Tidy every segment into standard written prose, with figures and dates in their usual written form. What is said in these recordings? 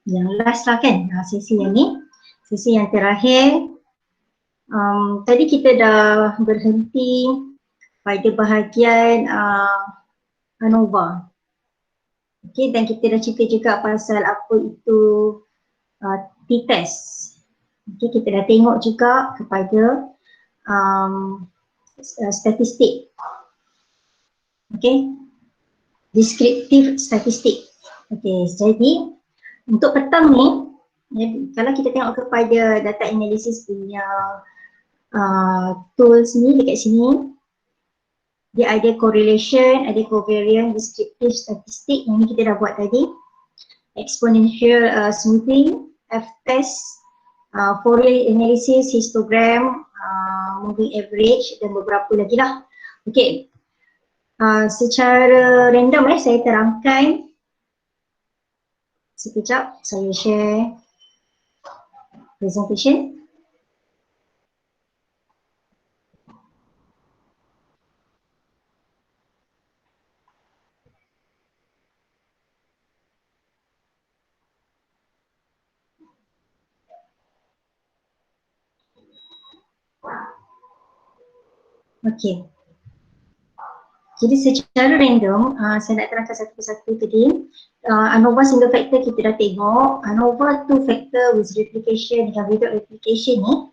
yang last lah kan, sesi yang ni, sesi yang terakhir. Tadi kita dah berhenti pada bahagian ANOVA. Okay, dan kita dah cerita juga pasal apa itu t-test. Okay, kita dah tengok juga kepada statistik. Okay, deskriptif statistik. Okay, jadi untuk petang ni, kalau kita tengok kepada data analysis punya tools ni dekat sini, dia ada correlation, ada covariance, descriptive statistik yang ni kita dah buat tadi, exponential smoothing, f-test, Fourier analysis, histogram, moving average dan beberapa lagi lah. Okay, secara random saya terangkan. Sekejap saya share presentation. Okay, jadi secara random saya nak terangkan satu persatu tadi. ANOVA single factor kita dah tengok. ANOVA two factor with replication dengan without replication ni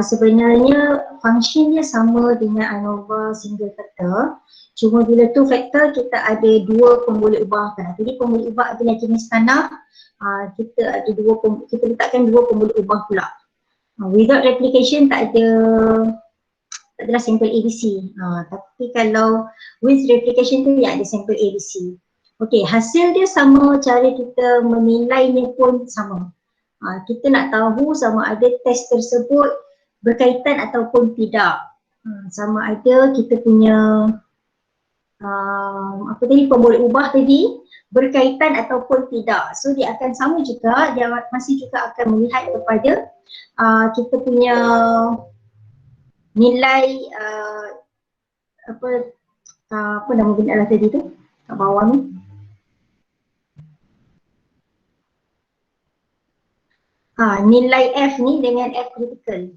sebenarnya functionnya sama dengan ANOVA single factor. Cuma bila two factor kita ada dua pemboleh ubah. Jadi pemboleh ubah adalah jenis tanah, kita ada kita letakkan dua pemboleh ubah pula. Without replication tak adalah sampel ABC. Tapi kalau with replication tu ya ada sampel ABC. Okey, hasil dia sama, cara kita menilainya pun sama. Kita nak tahu sama ada test tersebut berkaitan ataupun tidak. Sama ada kita punya pemboleh ubah tadi berkaitan ataupun tidak. So dia akan sama juga, dia masih juga akan melihat kepada kita punya nilai apa nama benda tadi tu kat bawah ni, nilai F ni dengan F critical.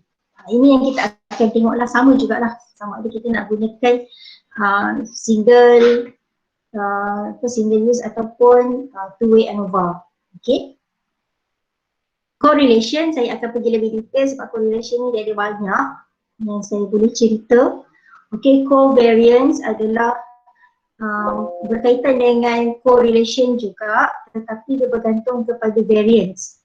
Ini yang kita akan tengoklah, sama jugalah, sama ada kita nak gunakan single use ataupun two-way ANOVA. Okay, correlation saya akan pergi lebih detail sebab correlation ni dia ada banyak yang saya boleh cerita. Okay, covariance adalah berkaitan dengan correlation juga, tetapi dia bergantung kepada variance.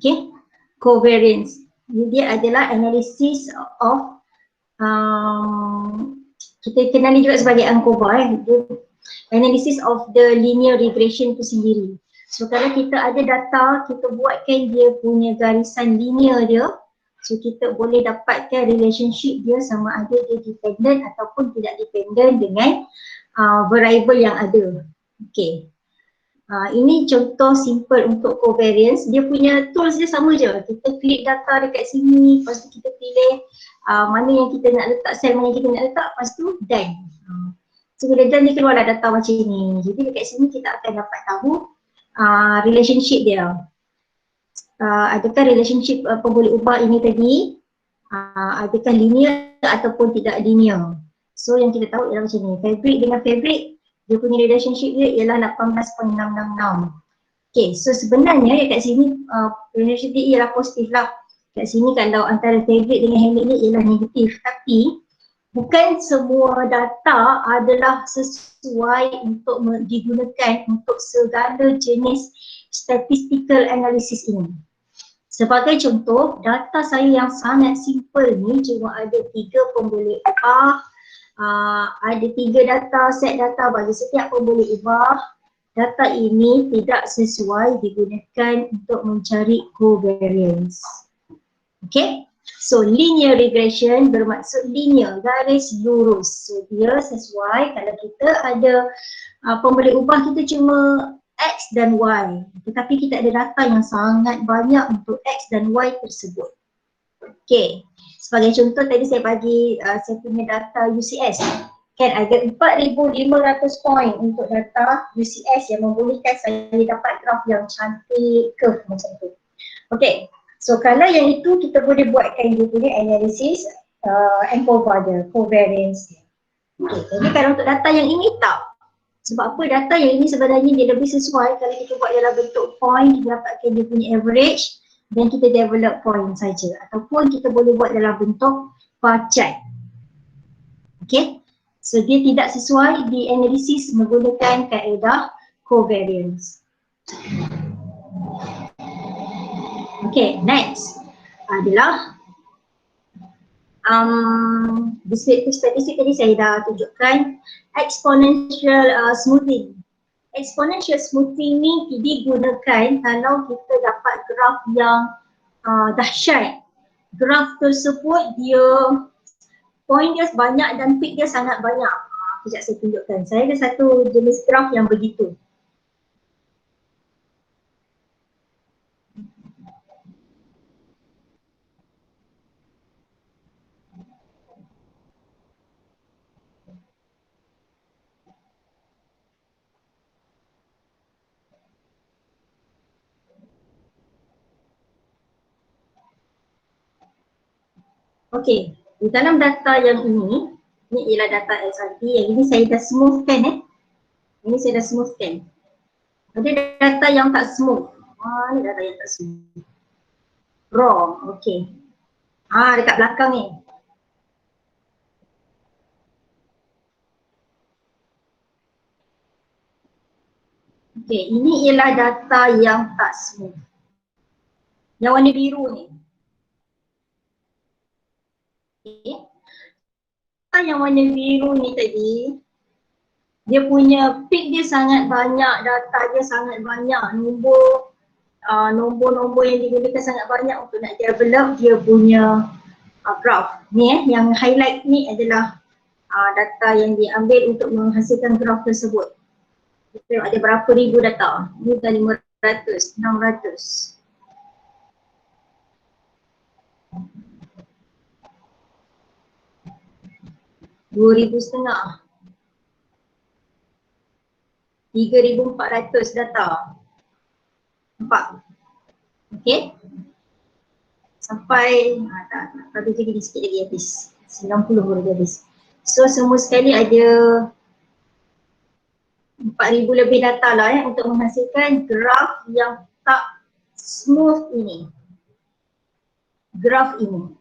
Okay, covariance dia adalah analysis of kita kenali juga sebagai ANCOVA, analysis of the linear regression tu sendiri. So kalau kita ada data, kita buatkan dia punya garisan linear dia, so kita boleh dapatkan relationship dia sama ada dia dependent ataupun tidak dependent dengan variable yang ada. Okay, ini contoh simple untuk covariance. Dia punya tools dia sama je, kita klik data dekat sini, lepas tu kita pilih mana yang kita nak letak, sel mana yang kita nak letak, lepas tu done. So bila done dia keluarlah data macam ni. Jadi dekat sini kita akan dapat tahu relationship dia. Adakah relationship pemboleh ubah ini tadi adakah linear ataupun tidak linear. So yang kita tahu ialah macam ni, fabric dengan fabric dia punya relationship dia ialah 18.666. Okay, so sebenarnya kat sini relationship dia ialah positif lah. Kat sini kalau antara fabric dengan helix ni ialah negatif, tapi bukan semua data adalah sesuai untuk digunakan untuk segala jenis statistical analysis ini. Sebagai contoh, data saya yang sangat simple ni cuma ada 3 pemboleh ubah, ada 3 data, set data bagi setiap pemboleh ubah. Data ini tidak sesuai digunakan untuk mencari covariance. Okay? So linear regression bermaksud linear, garis lurus. So dia sesuai kalau kita ada pemboleh ubah kita cuma X dan Y, tetapi kita ada data yang sangat banyak untuk X dan Y tersebut. Okay, sebagai contoh tadi saya bagi saya punya data UCS Kan ada 4,500 poin untuk data UCS yang membolehkan saya dapat graf yang cantik curve macam tu. Okay, so kalau yang itu kita boleh buatkan dia punya analisis ANCOVA dia, covariance dia. Okay, jadi kalau untuk data yang ini tak. Sebab apa, data yang ini sebenarnya dia lebih sesuai kalau kita buat dalam bentuk point, kita dapatkan dia punya average dan kita develop point saja. Ataupun kita boleh buat dalam bentuk bar chart. Okay, so dia tidak sesuai di analisis menggunakan kaedah covariance. Okay, next adalah di statistik tadi saya dah tunjukkan exponential smoothing. Exponential smoothing ni digunakan kalau kita dapat graf yang dahsyat. Graf tersebut dia point dia banyak dan peak dia sangat banyak. Sekejap saya tunjukkan. Saya ada satu jenis graf yang begitu. Okey, di dalam data yang ini ialah data XRP, yang ini saya dah smoothkan Ini saya dah smoothkan. Ada data yang tak smooth. Ini data yang tak smooth. Raw, okey. Dekat belakang ni. Okey, ini ialah data yang tak smooth. Yang warna biru ni. Okay. Yang warna biru ni tadi, dia punya peak dia sangat banyak, data dia sangat banyak, nombor-nombor yang digunakan sangat banyak untuk nak develop dia punya graph. Ni yang highlight ni adalah data yang diambil untuk menghasilkan graph tersebut. Kita ada berapa ribu data, ni dah 500, 600. $2,500, 3,400 data. Nampak? Okay. Sampai, tak lagi sikit lagi habis. 90 baru habis. So semua sekali ada 4,000 lebih data lah untuk menghasilkan graf yang tak smooth ini. Graf ini.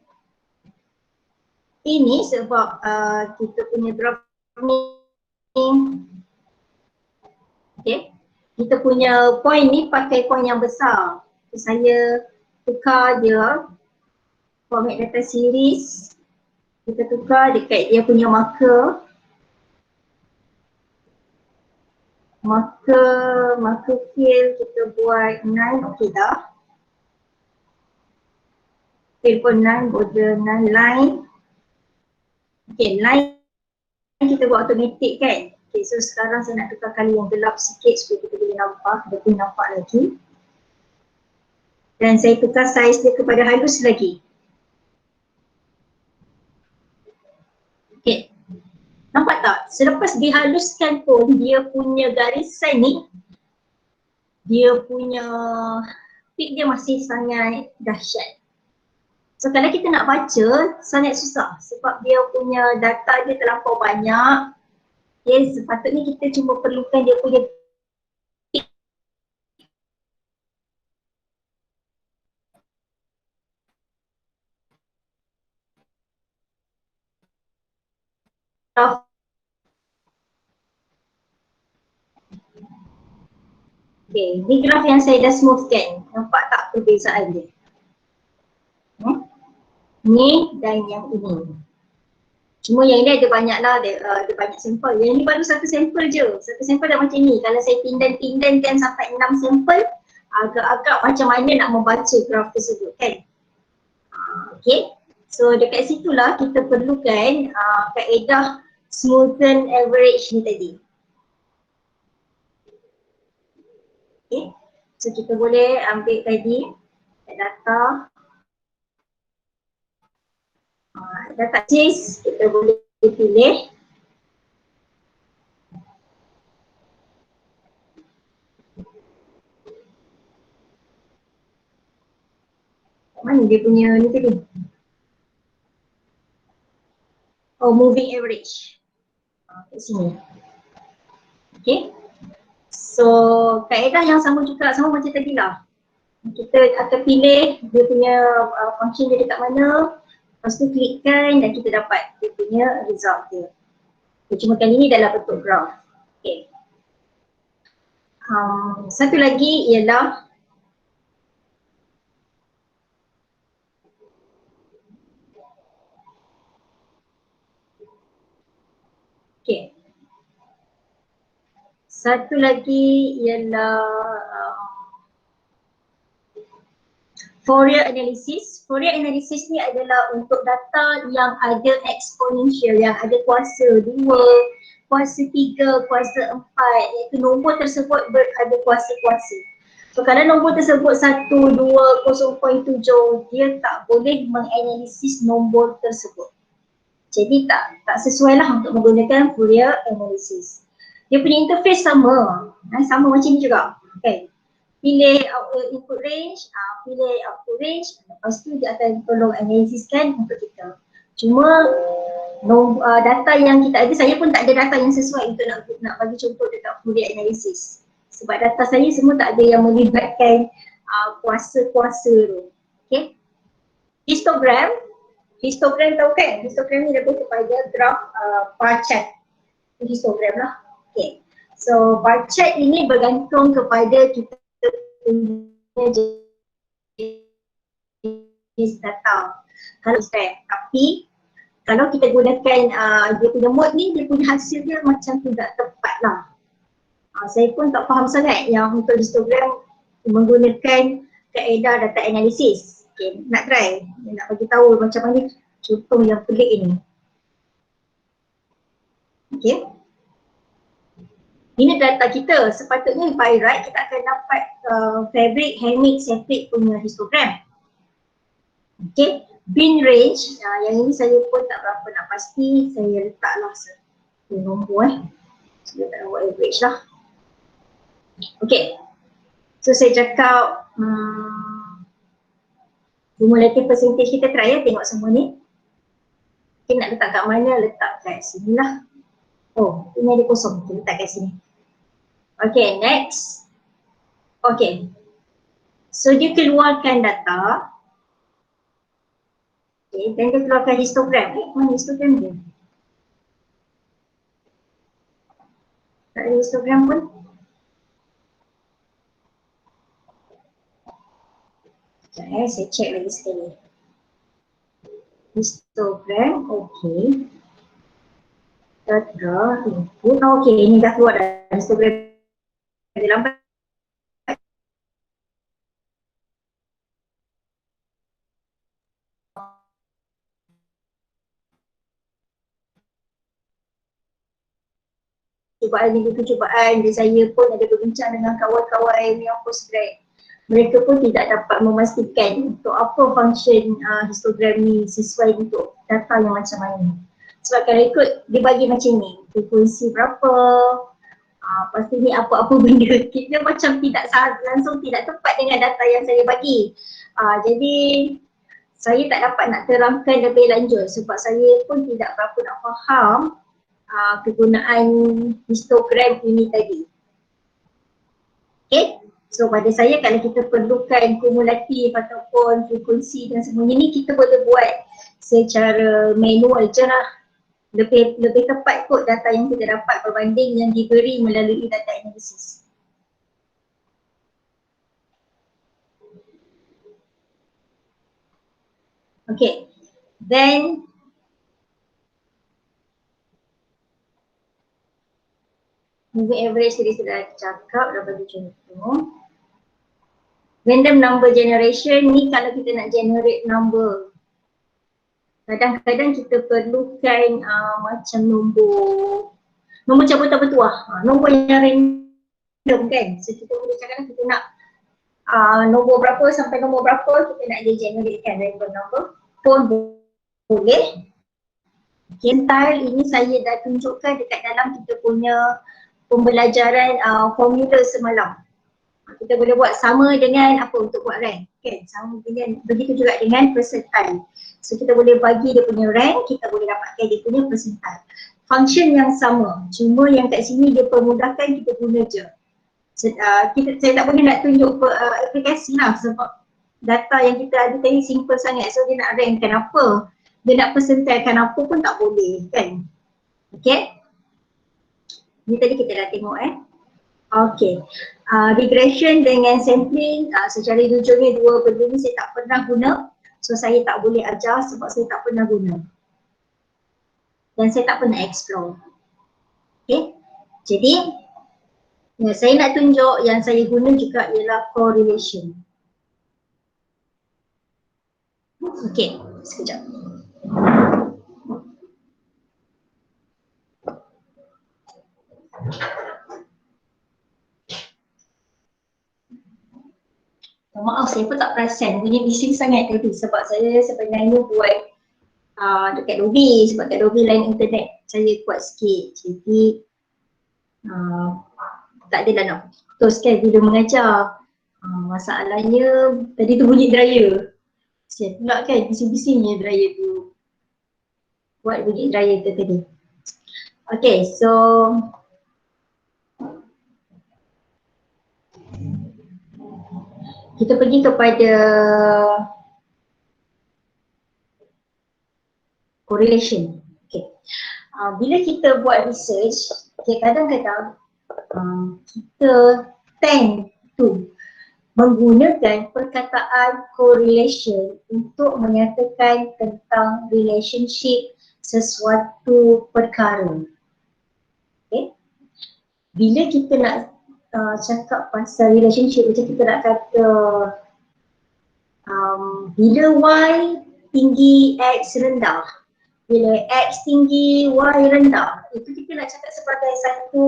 Ini sebab kita punya graf ni, okay, kita punya point ni pakai point yang besar. Saya tukar dia format data series, kita tukar dekat dia punya marker field, kita buat 9, okey dah. Field pun 9, border 9, line. Okay, line kita buat automatic kan. Okay, so sekarang saya nak tukar kali yang gelap sikit supaya kita boleh nampak, lebih nampak lagi. Dan saya tukar saiz dia kepada halus lagi. Okay, nampak tak? Selepas dihaluskan pun dia punya garisan ni, dia punya peak dia masih sangat dahsyat. So kalau kita nak baca, sangat susah sebab dia punya data dia terlampau banyak. Sepatutnya kita cuma perlukan dia punya graf. Okay, ni graf yang saya dah smoothkan. Nampak tak perbezaan dia? Ni dan yang ini. Cuma yang ini ada banyak lah, ada banyak sampel. Yang ni baru satu sampel je. Satu sampel dah macam ni. Kalau saya tindan-tindankan sampai 6 sampel, agak-agak macam mana nak membaca graf tersebut kan. Okay. So dekat situlah kita perlukan kaedah smoothen average ni tadi. Okay. So kita boleh ambil tadi data. Data chase kita boleh pilih Mana dia punya ni tadi? Oh, moving average. Kat sini. Okay. So, kaedah yang sama juga, sama macam tadi lah. Kita akan pilih dia punya function dia dekat mana, lepas tu klikkan dan kita dapat dia punya result dia. Cuma kali ni dalam bentuk graph. Okay. Satu lagi ialah okay. Satu lagi ialah Fourier analysis. Fourier analysis ni adalah untuk data yang ada exponential, yang ada kuasa 2, kuasa 3, kuasa 4, iaitu nombor tersebut ada kuasa-kuasa. So kalau nombor tersebut 1, 2, 0.7, dia tak boleh menganalisis nombor tersebut. Jadi tak sesuai lah untuk menggunakan Fourier analysis. Dia punya interface sama, sama macam ni juga. Okay. Pilih input range, pilih output range, lepas tu dia akan tolong analisiskan untuk kita. Cuma data yang kita ada, saya pun tak ada data yang sesuai untuk nak bagi contoh dekat Fourier analysis. Sebab data saya semua tak ada yang melibatkan kuasa-kuasa tu. Okay. Histogram tahu kan? Histogram ni lebih kepada graf bar chart. Histogram lah. Okay. So bar chart ini bergantung kepada kita punya jenis data. Tapi kalau kita gunakan dia punya mode ni, dia punya hasil dia macam tidak tepat lah. Saya pun tak faham sangat yang untuk histogram menggunakan kaedah data analysis. Okay, nak try, nak bagi tahu macam mana contoh yang pelik ini. Okay. Ini data kita, sepatutnya by right kita akan dapat fabric, Hamid, Sefrik punya histogram. Okay, bin range, yang ini saya pun tak berapa nak pasti, saya letaklah satu nombor saya tak nak buat average lah. Okay, so saya cakap cumulative percentage kita try ya, tengok semua ni. Okay, nak letak kat mana, letak kat sini lah. Oh, ini ada kosong, kita letak kat sini. Okay, next. Okay, so dia keluarkan data. Okay, dan dia keluarkan histogram. Mana histogram dia? Tak ada histogram pun. Sekejap saya check lagi sekali. Histogram, okay. Data, input, okay, ini dah keluar dah histogram. Dia lambat. Cubaan ini cubaan, dan saya pun ada berbincang dengan kawan-kawan yang postgrad. Mereka pun tidak dapat memastikan untuk apa function histogram ni sesuai untuk data yang macam mana. Sebab kalau ikut dia bagi macam ni, frekuensi berapa, pasti ni apa-apa benda, kita macam langsung tidak tepat dengan data yang saya bagi. Jadi saya tak dapat nak terangkan lebih lanjut sebab saya pun tidak berapa nak faham kegunaan histogram ini tadi. Okay, so pada saya kalau kita perlukan kumulatif ataupun frekuensi dan semuanya ni, kita boleh buat secara manual je lah. Lebih tepat kot data yang kita dapat berbanding yang diberi melalui data analisis. Okay, then moving average tadi sudah cakap, dah bagi contoh. Random number generation ni kalau kita nak generate number, kadang-kadang kita perlukan macam nombor cabutan bertuah, nombor yang random kan. So kita boleh cakap kita nak nombor berapa sampai nombor berapa kita nak dia generatekan random number pun boleh. Style ini saya dah tunjukkan dekat dalam kita punya pembelajaran formula semalam. kita boleh buat sama dengan apa untuk buat rank kan, sama dengan begitu juga dengan percentile. So kita boleh bagi dia punya rank, kita boleh dapatkan dia punya percentile. Function yang sama, cuma yang kat sini dia permudahkan kita guna je. Saya tak boleh nak tunjuk aplikasi lah sebab data yang kita ada tadi simple sangat, so dia nak rankkan apa, dia nak percentilekan apa pun tak boleh kan. Okay, ni tadi kita dah tengok Okay, regression dengan sampling secara jujurnya dua benda ni saya tak pernah guna, so saya tak boleh ajar sebab saya tak pernah guna dan saya tak pernah explore. Okay, jadi saya nak tunjuk yang saya guna juga ialah correlation. Okay, sekejap. Maaf, saya pun tak perasan bunyi bising sangat tadi sebab saya sebenarnya buat dekat Adobe, sebab kat Adobe line internet saya kuat sikit, jadi tak adalah nak putuskan bila mengajar. Masalahnya tadi tu bunyi dryer, saya pula kan bising-bisingnya dryer tu, buat bunyi dryer tu tadi. Okay, so kita pergi kepada correlation. Okay. Bila kita buat research, okay, kadang-kadang kita tend to menggunakan perkataan correlation untuk menyatakan tentang relationship sesuatu perkara. Okay. Bila kita nak cakap pasal relationship, macam kita nak kata bila Y tinggi X rendah, bila X tinggi Y rendah, itu kita nak cakap sebagai satu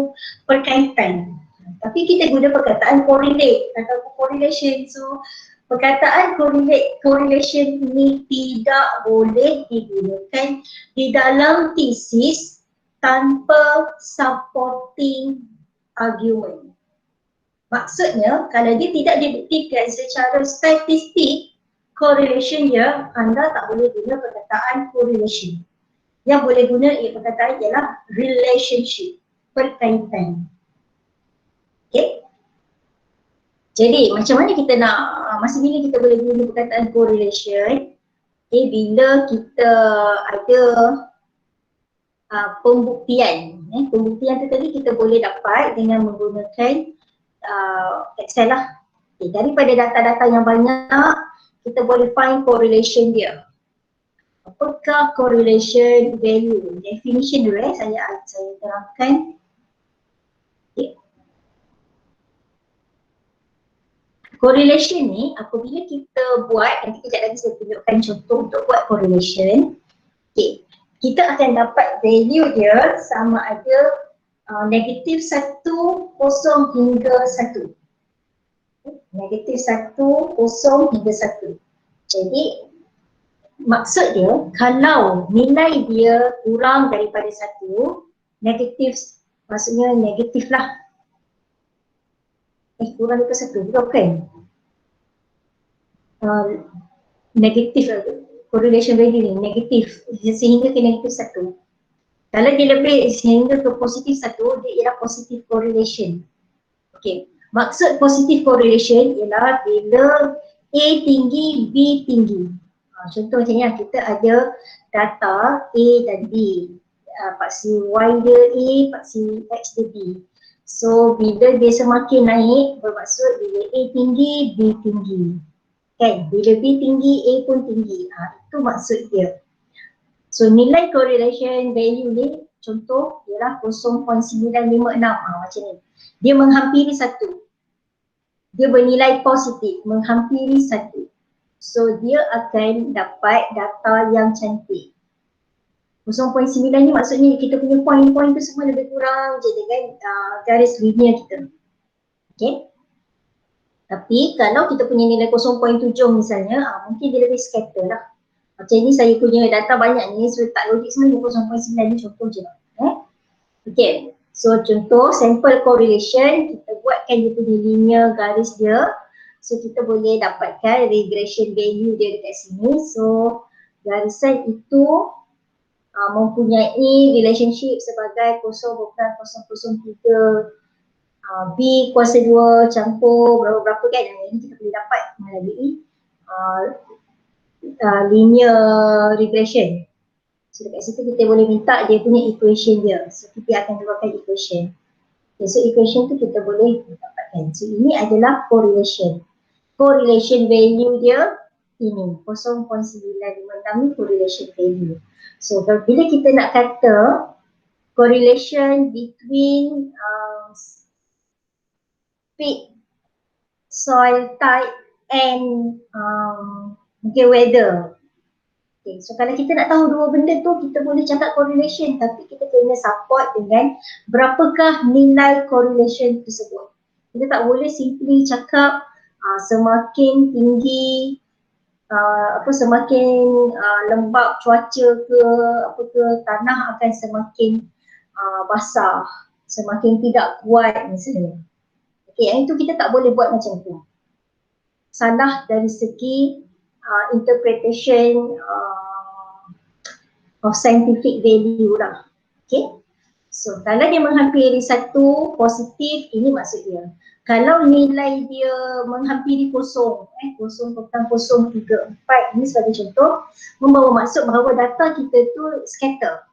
perkaitan. Tapi kita guna perkataan correlate atau correlation. So perkataan correlation ini tidak boleh digunakan di dalam tesis tanpa supporting argument. Maksudnya kalau dia tidak dibuktikan secara statistik correlation dia, anda tak boleh guna perkataan correlation. Yang boleh guna perkataan ialah relationship, perkaitan. Okay. Jadi macam mana kita nak, masa bila kita boleh guna perkataan correlation? Okay, bila kita ada pembuktian. Pembuktian tu tadi kita boleh dapat dengan menggunakan Excel lah. Okay, daripada data-data yang banyak, kita boleh find correlation dia. Apakah correlation value? Definition dulu saya terangkan. Okay. Correlation ni apabila kita buat, nanti kejap lagi saya tunjukkan contoh untuk buat correlation. Okay. Kita akan dapat value dia sama ada negatif 1, 0 hingga 1. Negatif 1, 0 hingga 1. Jadi maksud dia kalau nilai dia kurang daripada 1, negatif, maksudnya negatif lah. Kurang daripada 1, bukan? Negatif correlation value ni, negatif sehingga ke negatif 1. Kalau dia lebih sehingga ke positif 1, dia ialah positive correlation. Okay, maksud positive correlation ialah bila A tinggi, B tinggi. Contoh macam ni, kita ada data A dan B. Paksi Y dia A, paksi X dia B. So bila dia semakin naik, bermaksud bila A tinggi, B tinggi. Kan, bila B tinggi, A pun tinggi. Itu maksud dia. So nilai correlation value ni contoh ialah 0.956 macam ni. Dia menghampiri 1. Dia bernilai positif, menghampiri 1. So dia akan dapat data yang cantik. 0.9 ni maksudnya kita punya point-point tu semua lebih kurang je dengan garis linear kita. Okay. Tapi kalau kita punya nilai 0.7 misalnya, mungkin dia lebih scatter lah. Macam ni saya punya data banyak ni, so tak logik sebenarnya 0.9 ni contoh je. Okay. So contoh sample correlation, kita buatkan dia punya linear garis dia. So kita boleh dapatkan regression value dia dekat sini. So garisan itu mempunyai relationship sebagai 0.003 B kuasa 2 campur berapa-berapa kan, yang ini kita boleh dapat melalui linear regression. So dekat situ kita boleh minta dia punya equation dia. So kita akan keluarkan equation. Okay, so equation tu kita boleh dapatkan. So ini adalah correlation. Correlation value dia ini 0.956 ni correlation value. So bila kita nak kata correlation between peak soil type and weather. Okay, so kalau kita nak tahu dua benda tu, kita boleh cakap correlation, tapi kita kena support dengan berapakah nilai correlation tersebut. Kita tak boleh simply cakap semakin tinggi semakin lembap cuaca ke apa ke, tanah akan semakin basah, semakin tidak kuat misalnya. Okay, yang itu kita tak boleh buat macam tu. Salah dari segi interpretation of scientific value lah. Okay. So kalau dia menghampiri 1 positif, ini maksud dia. Kalau nilai dia menghampiri kosong, 0.034 ini sebagai contoh, membawa maksud bahawa data kita tu scatter.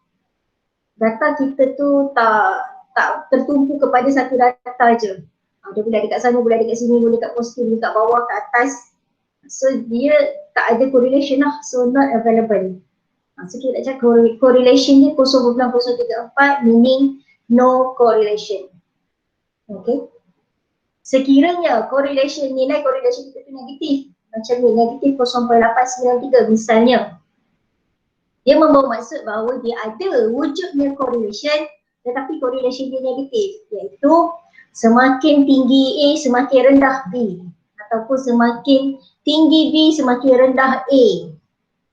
Data kita tu tak tertumpu kepada satu data je. Dia boleh dekat sana, boleh dekat sini, boleh dekat positif, boleh dekat bawah, ke atas. So dia tak ada correlation lah, so not available. So kita nak cakap correlation dia 0.034 meaning no correlation. Okay. Sekiranya correlation, nilai correlation kita tu negatif, macam ni, negatif 0.893 misalnya, dia membawa maksud bahawa dia ada wujudnya correlation tetapi correlation dia negatif, iaitu semakin tinggi A semakin rendah B, ataupun semakin tinggi B semakin rendah A.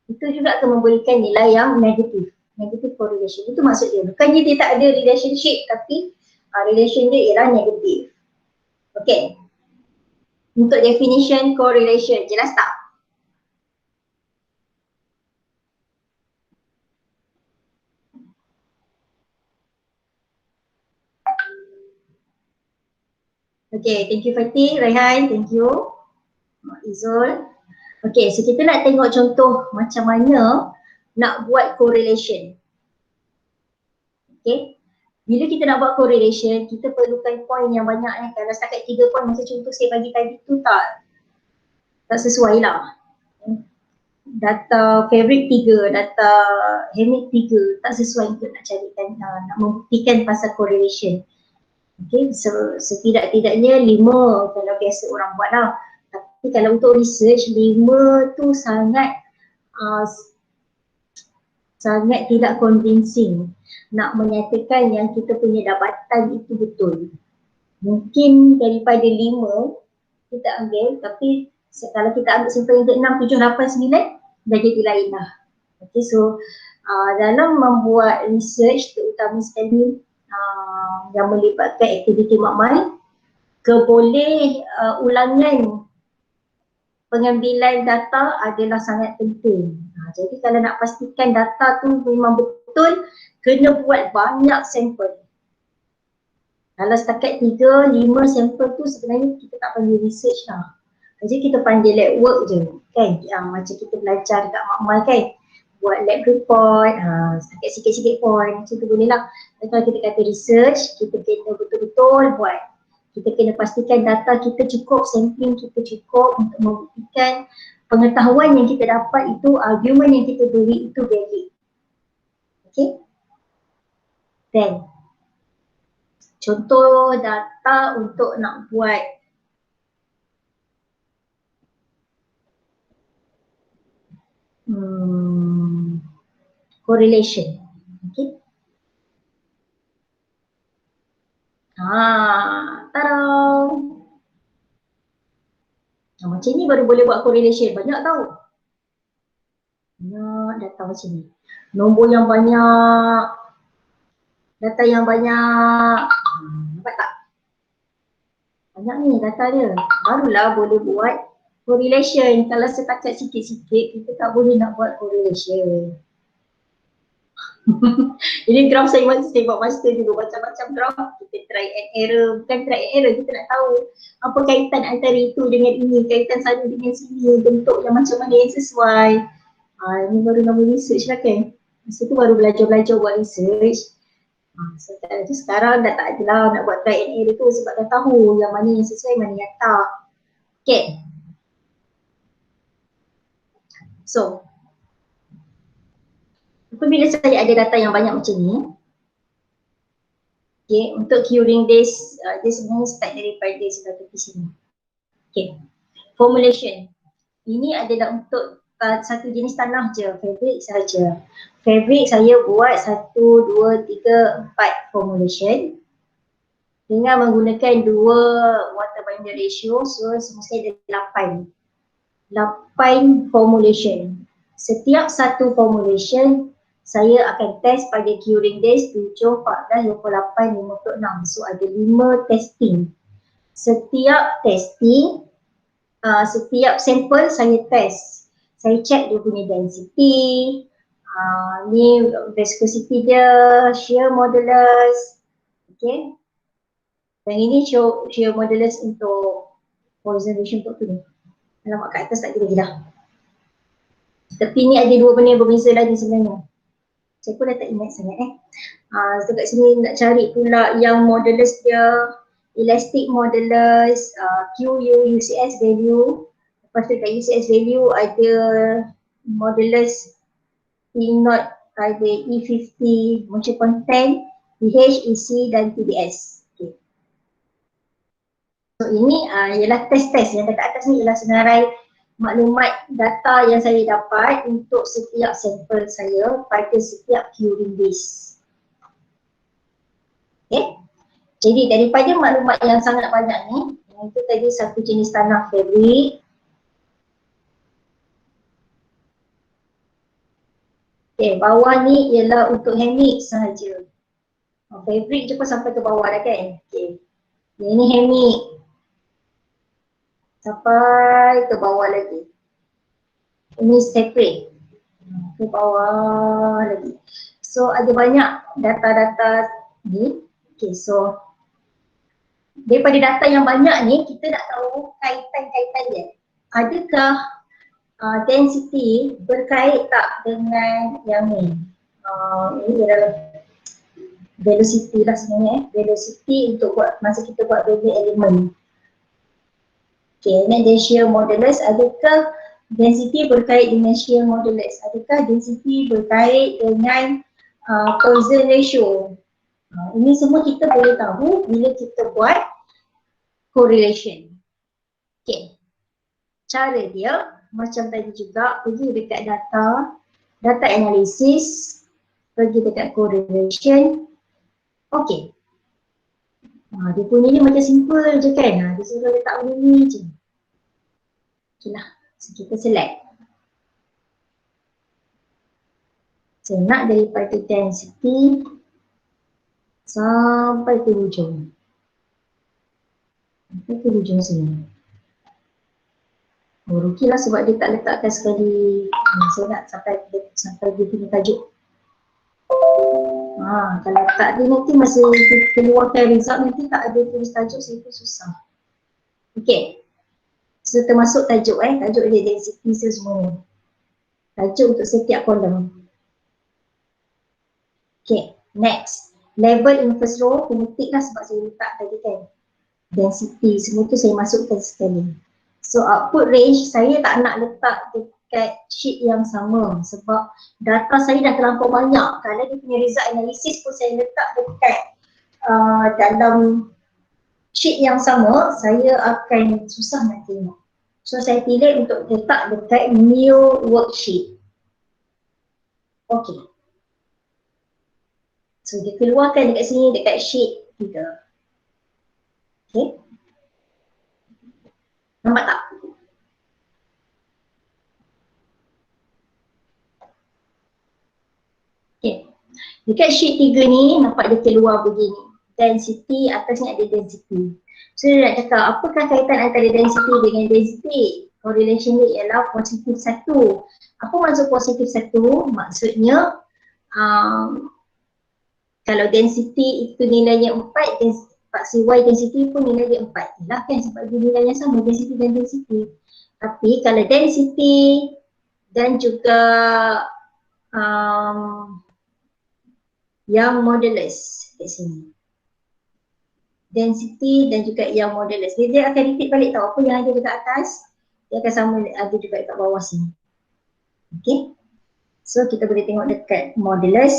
Itu juga akan memberikan nilai yang negatif, negative correlation. Itu maksud dia. Bukannya dia tak ada relationship, tapi relation dia ialah negatif. Okay. Untuk definition correlation, jelas tak? Okay, thank you Fatih, Raihan, thank you. Izul. Okay, so kita nak tengok contoh macam mana nak buat correlation. Okay, bila kita nak buat correlation, kita perlukan point yang banyak. Kalau setakat 3 point macam contoh saya bagi tadi tu tak sesuai lah. Data fabric 3, data Hamid 3 tak sesuai untuk nak carikan, nak membuktikan pasal correlation. Okay, so setidak-tidaknya 5 kalau biasa orang buat lah. Tapi kalau untuk research, 5 tu sangat tidak convincing nak menyatakan yang kita punya dapatan itu betul. Mungkin daripada 5 kita ambil, tapi kalau kita ambil sampel yang ke 6, 7, 8, 9 dah jadi lain lah. Okay, so dalam membuat research, terutama sekali yang melibatkan aktiviti makmal, ulangan pengambilan data adalah sangat penting. Jadi kalau nak pastikan data tu memang betul, kena buat banyak sampel. Kalau setakat 3, 5 sampel tu sebenarnya kita tak panggil research lah. Jadi kita panggil lab work je kan, macam kita belajar dekat makmal kan, buat lab report, setakat sikit-sikit point, macam tu boleh lah. Dan kalau kita kata research, kita kena betul-betul buat. Kita kena pastikan data kita cukup, sampling kita cukup untuk membuktikan pengetahuan yang kita dapat itu, argument yang kita beri itu valid. Okay. Then, contoh data untuk nak buat correlation. Okay. Tada! Macam ni baru boleh buat correlation. Banyak tau. Banyak data macam ni. Nombor yang banyak. Data yang banyak. Nampak tak? Banyak ni data dia. Barulah boleh buat correlation. Kalau setakat sikit-sikit, kita tak boleh nak buat correlation. Ini graf saya masih saya buat master juga, macam-macam graf. Kita try and error. Bukan try and error, kita nak tahu apa kaitan antara itu dengan ini, kaitan sana dengan sini, bentuk yang macam mana yang sesuai. Ini baru nama research lah kan. Masa tu baru belajar-belajar buat research. So, sekarang dah tak ada lah nak buat try and error tu sebab dah tahu yang mana yang sesuai, mana yang tak. Okay. So, apabila saya ada data yang banyak macam ni, okay, untuk curing this, dia sebenarnya start daripada sebagai sini. Okay, formulation. Ini adalah untuk satu jenis tanah je, fabric sahaja. Fabric saya buat 1, 2, 3, 4 formulation dengan menggunakan 2 water binder ratio, so semestinya ada 8 formulation. Setiap satu formulation saya akan test pada curing days 7, 14, 28, 56. So ada 5 testing. Setiap testing, setiap sampel saya test. Saya check dia punya density, ni viscosity dia, shear modulus, okay. Dan ini shear modulus untuk Poisson ratio untuk tu ni. Alamak kat atas tak gila-gila. Tapi ni ada 2 benda yang berbeza lagi sebenarnya. Saya pun dah tak ingat sangat So kat sini nak cari pula yang modulus dia, elastic modulus, QU, UCS value. Lepas tu kat UCS value ada modulus P0, ada E50, moisture content, pH, EC dan TDS. Okay. So ini ialah test-test yang dekat atas ni ialah senarai maklumat data yang saya dapat untuk setiap sampel saya pada setiap curing days. Okay. Jadi daripada maklumat yang sangat banyak ni, yang itu tadi satu jenis tanah fabric. Okay, bawah ni ialah untuk hemik sahaja. Fabric je pun sampai ke bawah dah kan. Okay. Yang ni hemik. Sampai ke bawah lagi. Ini separate. Ke bawah lagi. So ada banyak data-data ni. Okay, so daripada data yang banyak ni kita nak tahu kaitan-kaitan dia. Adakah density berkait tak dengan yang ni? Ini adalah velocity lah sebenarnya. Velocity untuk buat masa kita buat value element. Okay, and then shear modulus, adakah density berkait dengan shear modulus? Adakah density berkait dengan Poisson ratio? Ini semua kita boleh tahu bila kita buat correlation. Okay, cara dia macam tadi juga, pergi dekat data, data analysis, pergi dekat correlation. Okay, dia punya ni macam simple je kan, dia suruh letak benda ni je. Okay lah, so kita select. So nak daripada density sampai ke hujung. Sampai ke hujung sini. Rugi lah sebab dia tak letakkan sekali. Saya nak sampai dia punya tajuk. Kalau tak dia nanti masa kita keluarkan result nanti tak ada tulis tajuk, saya pun susah. Okay. So termasuk tajuk tajuk dia density semua. Tajuk untuk setiap kolom. Okay, next. Level in first row, kena tick lah sebab saya letak tadi kan. Density, semua tu saya masukkan sekali. So output range, saya tak nak letak dekat sheet yang sama sebab data saya dah terlampau banyak. Kalau dia punya result analysis pun saya letak dekat dalam sheet yang sama, saya akan susah nak tengok. So saya pilih untuk letak dekat new worksheet. Okay. So dia keluarkan dekat sini dekat sheet 3. Okay. Nampak tak? Okay. Dekat sheet 3 ni nampak dia keluar begini. Density, atas ni ada density. So dia nak cakap apakah kaitan antara density dengan density? Correlation dia ialah positif 1. Apa maksud positif 1? Maksudnya kalau density itu nilainya 4, paksi Y density pun nilainya 4. Yalah kan sebab dia nilainya sama, density dan density. Tapi kalau density dan juga yang modulus kat sini. Density dan juga yang modulus. Dia akan repeat balik tau, apa yang ada dekat atas, dia akan sama ada juga dekat bawah sini. Okay. So kita boleh tengok dekat modulus.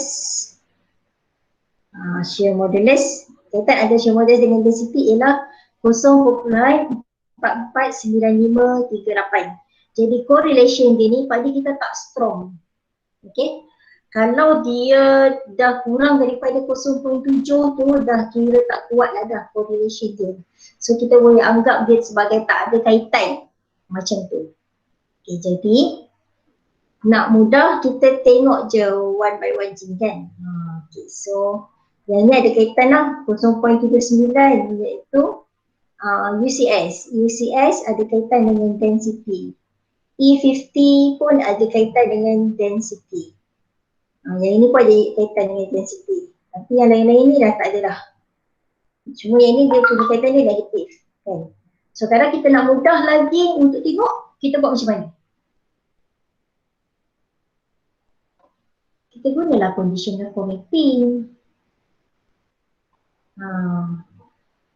Shear modulus. Kaitan ada shear modulus dengan density ialah 0.449538. Jadi correlation dia ni pada kita tak strong. Okay. Kalau dia dah kurang daripada 0.7 tu dah kira tak kuat lah dah correlation dia. So kita boleh anggap dia sebagai tak ada kaitan macam tu. Okay, jadi nak mudah kita tengok je one by one je kan. Okay, so yang ni ada kaitan lah 0.79 iaitu UCS. UCS ada kaitan dengan density. E50 pun ada kaitan dengan density. Yang ini pun ada kaitan dengan density. Tapi yang lain-lain ni dah tak ada dah. Cuma yang ni dia punya kaitan dia negatif kan. So kalau kita nak mudah lagi untuk tengok, kita buat macam mana? Kita gunalah conditional formatting.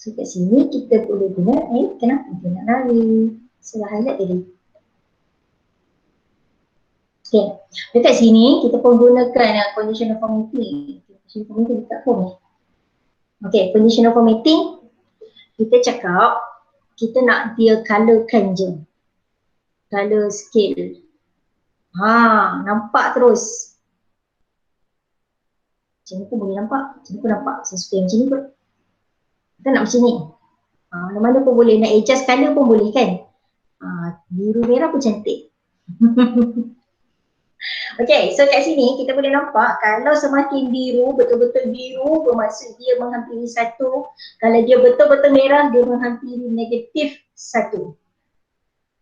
So kat sini kita boleh guna kenapa kita nak lari? Salah highlight tadi. Okay, dekat sini kita pun gunakan conditional formatting. Conditional formatting dekat form ni. Okay, conditional formatting kita cakap kita nak dia colorkan je. Color scale. Nampak terus. Macam ni pun boleh nampak. Macam ni pun nampak. Saya suka yang macam ni pun. Kita nak macam ni. Mana-mana pun boleh. Nak adjust color pun boleh kan. Biru merah pun cantik. Okay, so kat sini kita boleh nampak kalau semakin biru, betul-betul biru bermaksud dia menghampiri 1. Kalau dia betul-betul merah, dia menghampiri negatif 1.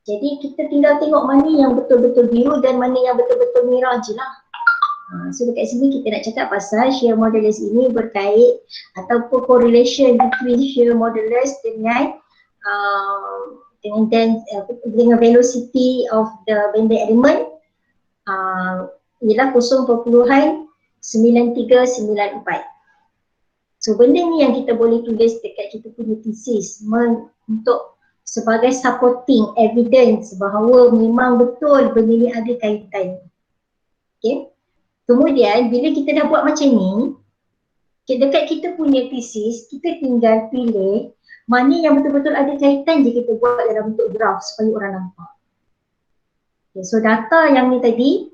Jadi kita tinggal tengok mana yang betul-betul biru dan mana yang betul-betul merah je lah. So dekat sini kita nak cakap pasal shear modulus ini berkait ataupun correlation between shear modulus dengan velocity of the bending element ialah 0.9394. So benda ni yang kita boleh tulis dekat kita punya thesis untuk sebagai supporting evidence bahawa memang betul benda ni ada kaitan. Okay. Kemudian bila kita dah buat macam ni, dekat kita punya thesis, kita tinggal pilih mana yang betul-betul ada kaitan je kita buat dalam bentuk graf supaya orang nampak. Okay, so data yang ni tadi,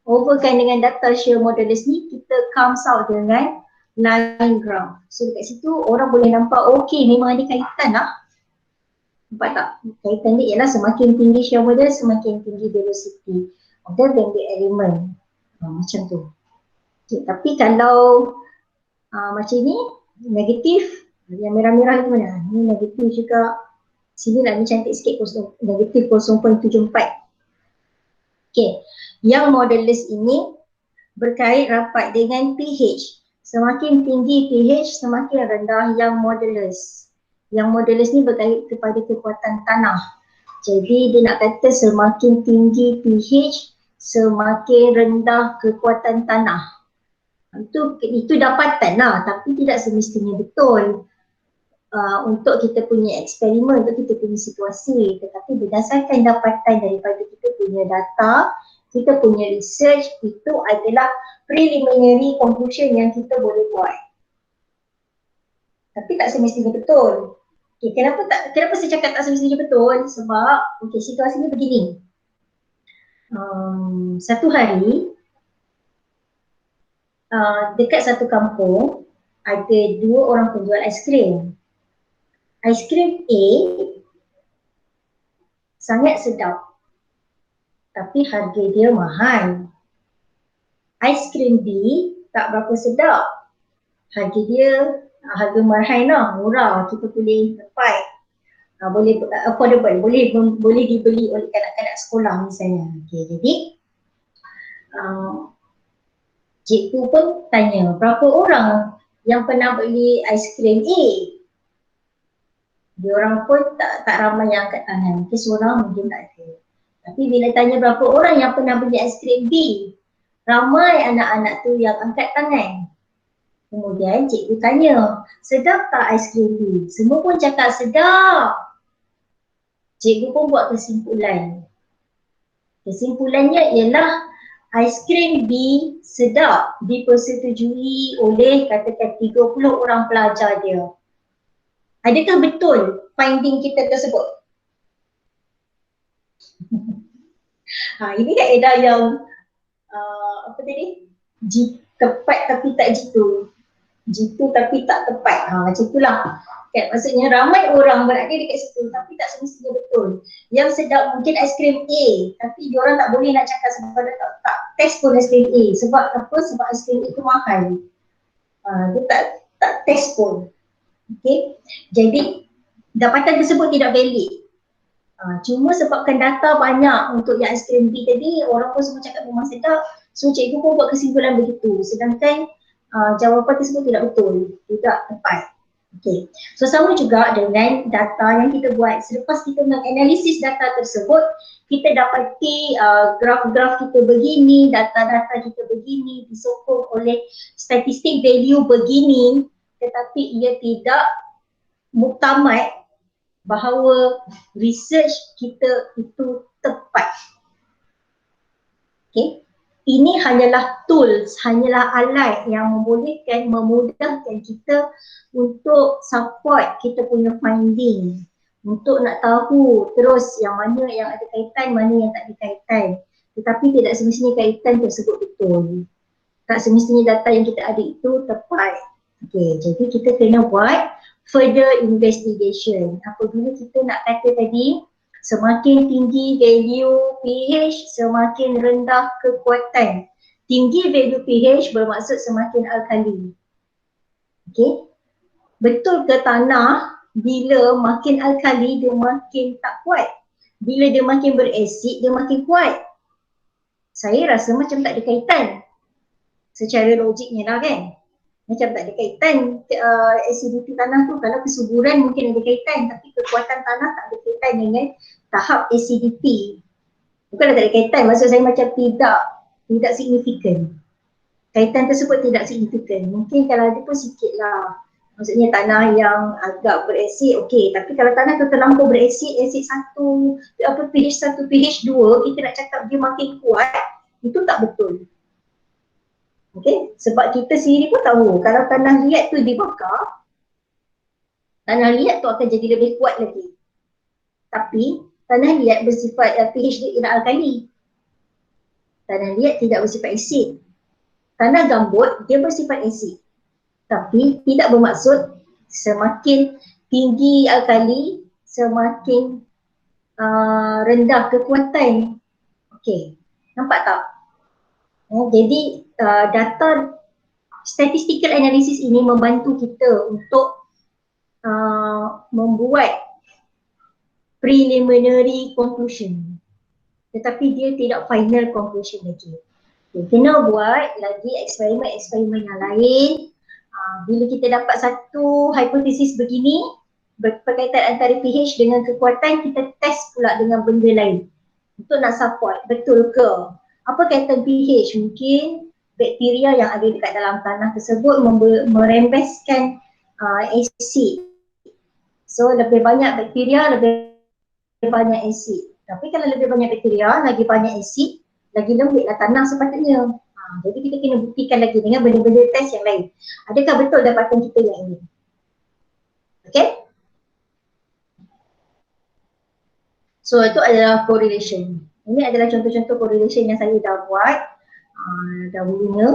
overkan dengan data shear modulus ni, kita comes out dengan line graph. So dekat situ orang boleh nampak okay memang ada kaitan lah. Nampak tak? Kaitan dia ialah semakin tinggi shear modulus, semakin tinggi velocity of the bending element. Macam tu. Okay, tapi kalau macam ni, negatif, yang merah-merah ni mana? Ni negatif juga. Sini lah ni cantik sikit, negatif 0.74. Okay, yang modulus ini berkait rapat dengan pH. Semakin tinggi pH, semakin rendah yang modulus. Yang modulus ni berkait kepada kekuatan tanah. Jadi dia nak kata semakin tinggi pH, semakin rendah kekuatan tanah. Itu dapatan lah, tapi tidak semestinya betul. Untuk kita punya eksperimen, untuk kita punya situasi, tetapi berdasarkan dapatan daripada kita punya data, kita punya research, itu adalah preliminary conclusion yang kita boleh buat. Tapi tak semestinya betul. Okay, kenapa saya cakap tak semestinya betul? Sebab situasinya begini. Satu hari dekat satu kampung ada 2 orang penjual aiskrim. Aiskrim A sangat sedap tapi harga dia mahal. Aiskrim B tak berapa sedap. Harga dia harga marhain lah, murah, kita boleh dapat, boleh affordable, boleh dibeli oleh kanak-kanak sekolah misalnya. Okay, jadi cikgu pun tanya, berapa orang yang pernah beli aiskrim A? Diorang pun tak ramai yang angkat tangan, mungkin seorang mungkin tak ada. Tapi bila tanya berapa orang yang pernah beli aiskrim B, ramai anak-anak tu yang angkat tangan. Kemudian cikgu tanya, sedap tak aiskrim B? Semua pun cakap sedap. Cikgu pun buat kesimpulan. Kesimpulannya ialah aiskrim B sedap dipersetujui oleh katakan 30 orang pelajar dia. Adakah betul finding kita tersebut? Ini kaedah yang apa tadi? Tepat tapi tak jitu. Jitu tapi tak tepat. Macam itulah. Kan? Maksudnya ramai orang berada dekat situ tapi tak semestinya betul. Yang sedap mungkin aiskrim A, tapi diorang tak boleh nak cakap sebab tak test pun aiskrim A. Sebab apa? Sebab aiskrim A itu mahal. Dia tak test pun. Okay? Jadi dapatan tersebut tidak valid. Cuma sebabkan data banyak untuk yang aiskrim B tadi, orang pun semua cakap memang sedap. So cikgu pun buat kesimpulan begitu. Sedangkan jawapan tersebut tidak betul, tidak tepat. Okay. So sama juga dengan data yang kita buat. Selepas kita menganalisis data tersebut, kita dapati graf-graf kita begini, data-data kita begini, disokong oleh statistik value begini, tetapi ia tidak muktamad bahawa research kita itu tepat. Okay. Ini hanyalah tools, hanyalah alat yang memudahkan kita untuk support kita punya finding. Untuk nak tahu terus yang mana yang ada kaitan, mana yang tak ada kaitan. Tetapi tidak semestinya kaitan tersebut betul. Tak semestinya data yang kita ada itu tepat. Okay, jadi kita kena buat further investigation. Apabila kita nak kata tadi, semakin tinggi value pH, semakin rendah kekuatan. Tinggi value pH bermaksud semakin alkali. Okay. Betul ke tanah bila makin alkali dia makin tak kuat? Bila dia makin berasid dia makin kuat? Saya rasa macam tak ada kaitan. Secara logiknya lah kan. Macam tak ada kaitan acidity tanah tu. Kalau kesuburan mungkin ada kaitan, tapi kekuatan tanah tak ada kaitan dengan tahap acidity. Bukanlah tak ada kaitan, maksud saya macam tidak signifikan. Kaitan tersebut tidak signifikan. Mungkin kalau ada pun sikit lah. Maksudnya tanah yang agak berasid, okey. Tapi kalau tanah tu terlampau berasid, asid 1, pH 1, pH 2, kita nak cakap dia makin kuat, itu tak betul. Okay, sebab kita sendiri pun tahu kalau tanah liat tu dibakar, tanah liat tu akan jadi lebih kuat lagi. Tapi tanah liat bersifat pH dia ialah alkali. Tanah liat tidak bersifat asid. Tanah gambut dia bersifat asid. Tapi tidak bermaksud semakin tinggi alkali semakin rendah kekuatan. Okey, nampak tak? Jadi data statistical analysis ini membantu kita untuk membuat preliminary conclusion, tetapi dia tidak final conclusion lagi. Kena buat lagi eksperimen yang lain. Bila kita dapat satu hipotesis begini, berkaitan antara pH dengan kekuatan, kita test pula dengan benda lain untuk nak support betul ke. Apa kaitan pH? Mungkin bakteria yang ada dekat dalam tanah tersebut merembeskan asid. So lebih banyak bakteria, lebih banyak asid. Tapi kalau lebih banyak bakteria, lagi banyak asid, lagi lembutlah tanah sepatutnya. Jadi kita kena buktikan lagi dengan benda-benda test yang lain. Adakah betul dapatan kita yang ini? Okay? So itu adalah correlation. Ini adalah contoh-contoh correlation yang saya dah buat dahulunya.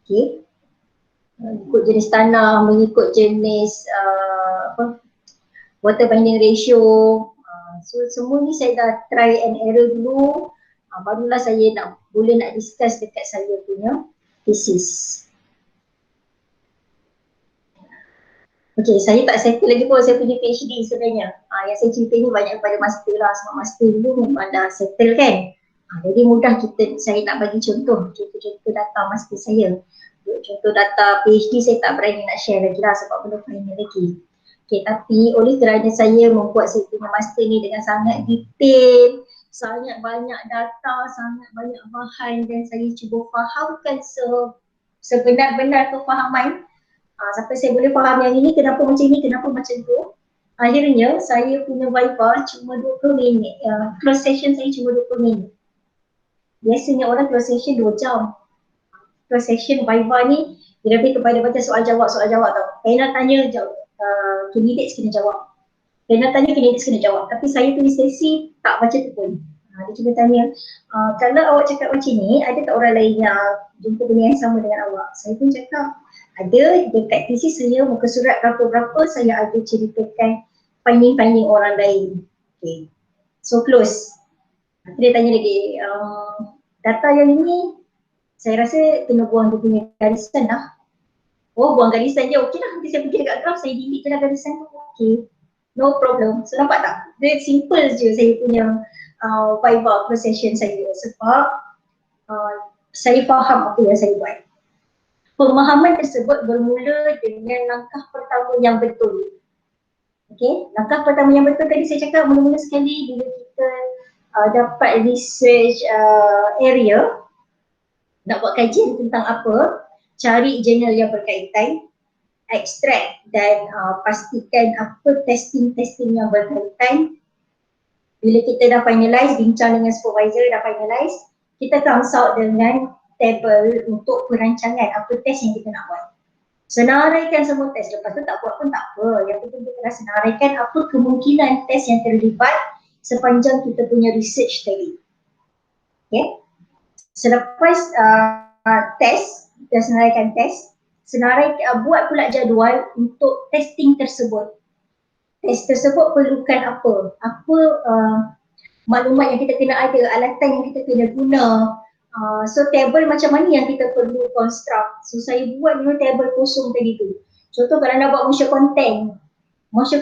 Okay. Mengikut jenis tanah, mengikut jenis water binding ratio. So semua ni saya dah try and error dulu. Barulah saya boleh nak discuss dekat saya punya thesis. Okay, saya tak settle lagi pun saya punya PhD sebenarnya. Yang saya cerita ni banyak daripada master lah, sebab master dulu memang dah settle kan. Jadi mudah saya nak bagi contoh data master saya. Contoh data PhD saya tak berani nak share lagi lah sebab belum final lagi. Okay, tapi oleh kerana saya membuat saya punya master ni dengan sangat detail, sangat banyak data, sangat banyak bahan dan saya cuba fahamkan sebenar-benar kefahaman sampai saya boleh faham yang ini kenapa macam ni, kenapa macam tu. Akhirnya saya punya Viva cuma 20 minit, close session saya cuma 20 minit. Biasanya orang close session 2 jam. Close session Viva ni dia lebih kepada baca soal jawab tau. Panel tanya, candidates kena jawab. Panel tanya, candidates kena jawab. Tapi saya tulis sesi tak baca tu pun. Dia cuma tanya, kalau awak cakap macam ni, ada tak orang lain yang jumpa benda yang sama dengan awak? Saya pun cakap, ada. Dekat thesis saya, muka surat berapa-berapa, saya ada ceritakan finding-finding orang lain. Okay. So close. Dia tanya lagi, data yang ini, saya rasa kena buang dia punya garisan lah. Oh, buang garisan je, okey lah. Nanti saya pergi dekat graph, saya delete je lah garisan tu. Okay. No problem. So nampak tak? Dia simple je saya punya Viva procession saya sebab saya faham apa yang saya buat. Pemahaman tersebut bermula dengan langkah pertama yang betul. Okay, langkah pertama yang betul tadi saya cakap mula-mula sekali bila kita dapat research area, nak buat kajian tentang apa, cari jurnal yang berkaitan, extract dan pastikan apa testing-testing yang berkaitan. Bila kita dah finalize, bincang dengan supervisor, dah finalize, kita consult dengan table untuk perancangan apa test yang kita nak buat. Senaraikan semua test, lepas tu tak buat pun tak apa. Yang penting kita dah senaraikan apa kemungkinan test yang terlibat sepanjang kita punya research tadi. Okay. Selepas test, kita senaraikan test, buat pula jadual untuk testing tersebut. Test tersebut perlukan apa? Apa maklumat yang kita kena ada, alatan yang kita kena guna. So table macam mana yang kita perlu construct. So saya buat dulu table kosong tadi tu. Contoh kalau nak buat moisture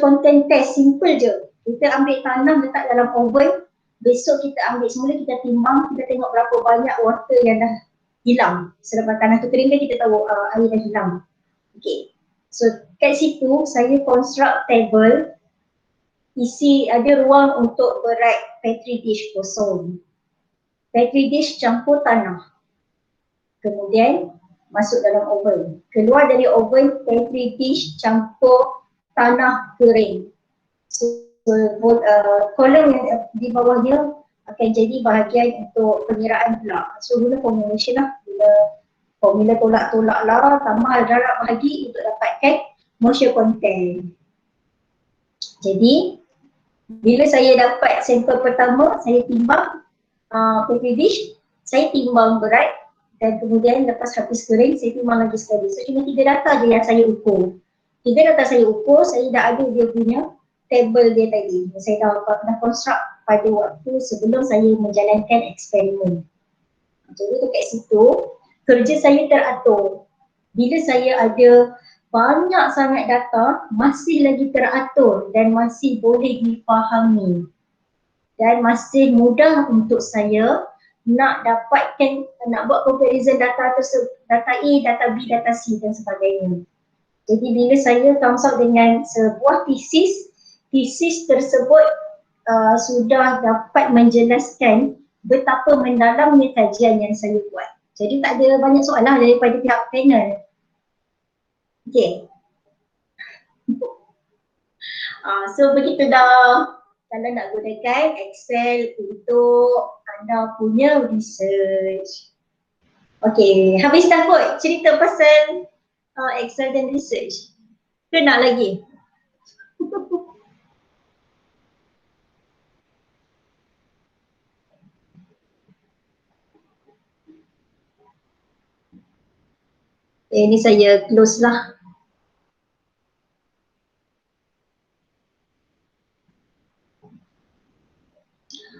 content test, simple je. Kita ambil tanam letak dalam oven, besok kita ambil semula, kita timbang, kita tengok berapa banyak water yang dah hilang. Selepas tanah tu kering kan kita tahu air dah hilang. Okay. So kat situ saya construct table, isi ada ruang untuk berat petri dish kosong. Petri dish campur tanah. Kemudian masuk dalam oven. Keluar dari oven, petri dish campur tanah kering. So kolom yang di bawahnya akan jadi bahagian untuk penyiraan pula. So guna formulation lah. Bila formula tolak-tolak lah, tambah darab bahagi untuk dapatkan moisture content. Jadi bila saya dapat sampel pertama, saya timbang petri dish, saya timbang berat dan kemudian lepas habis kering, saya timbang lagi sekali. So cuma 3 data je yang saya ukur. 3 data saya ukur, saya dah ada dia punya table dia tadi. Saya dah construct pada waktu sebelum saya menjalankan eksperimen. Jadi dekat situ, kerja saya teratur. Bila saya ada banyak sangat data, masih lagi teratur dan masih boleh difahami. Dan masih mudah untuk saya nak dapatkan, nak buat comparison data tersebut, data A, data B, data C dan sebagainya. Jadi bila saya consult dengan sebuah thesis tersebut sudah dapat menjelaskan betapa mendalamnya kajian yang saya buat. Jadi tak ada banyak soalan daripada pihak panel. Okay. So begitu dah. Kalau nak gunakan Excel untuk anda punya research. Okay, habis dah kot cerita pasal Excel dan research. Ke nak lagi? Ini saya close lah.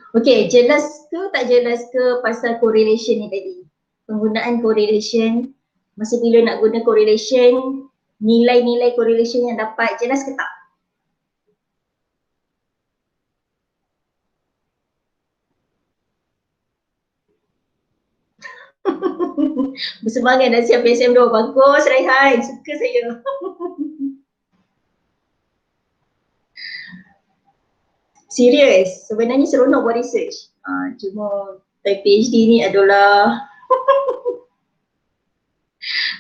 Okay, jelas ke tak jelas ke pasal correlation ni tadi? penggunaan correlation. Masa bila nak guna correlation, nilai-nilai correlation yang dapat jelas ke tak? Bersemangat dah siap PSM2. Bagus Raihan, suka saya. Serius, sebenarnya seronok buat research. Cuma type PhD ni adalah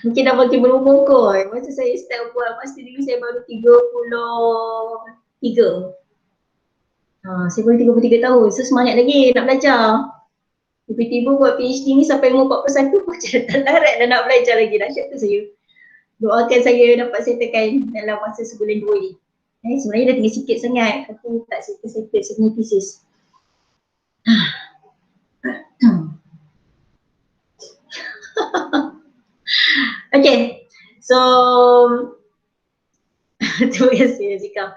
mungkin dah makin berumur kot. Masa saya start buat master dulu saya baru 33. Saya baru 33 tahun, so semangat lagi nak belajar. Tiba-tiba buat PhD ni sampai umur 41 macam tak larat dah nak belajar lagi. Dahsyat tu saya. Doakan saya dapat settlekan dalam masa sebulan 2 ni. Sebenarnya dah tinggal sikit sangat tapi tak settle sebenarnya thesis. Okay, so terima kasih Zika.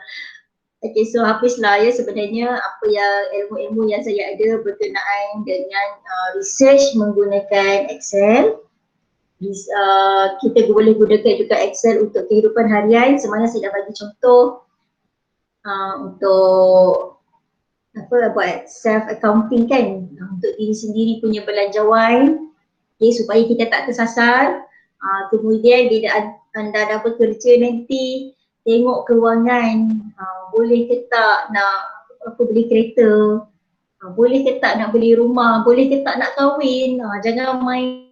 Okay, so habislah ya sebenarnya apa yang ilmu-ilmu yang saya ada berkenaan dengan research menggunakan Excel. Kita boleh gunakan juga Excel untuk kehidupan harian. Semalam saya dah bagi contoh untuk buat self accounting kan, untuk diri sendiri punya belanjawan, okay, supaya kita tak tersasar. Kemudian bila anda dah bekerja nanti, tengok kewangan, boleh ke tak nak beli kereta, boleh ke tak nak beli rumah, boleh ke tak nak kahwin. Jangan main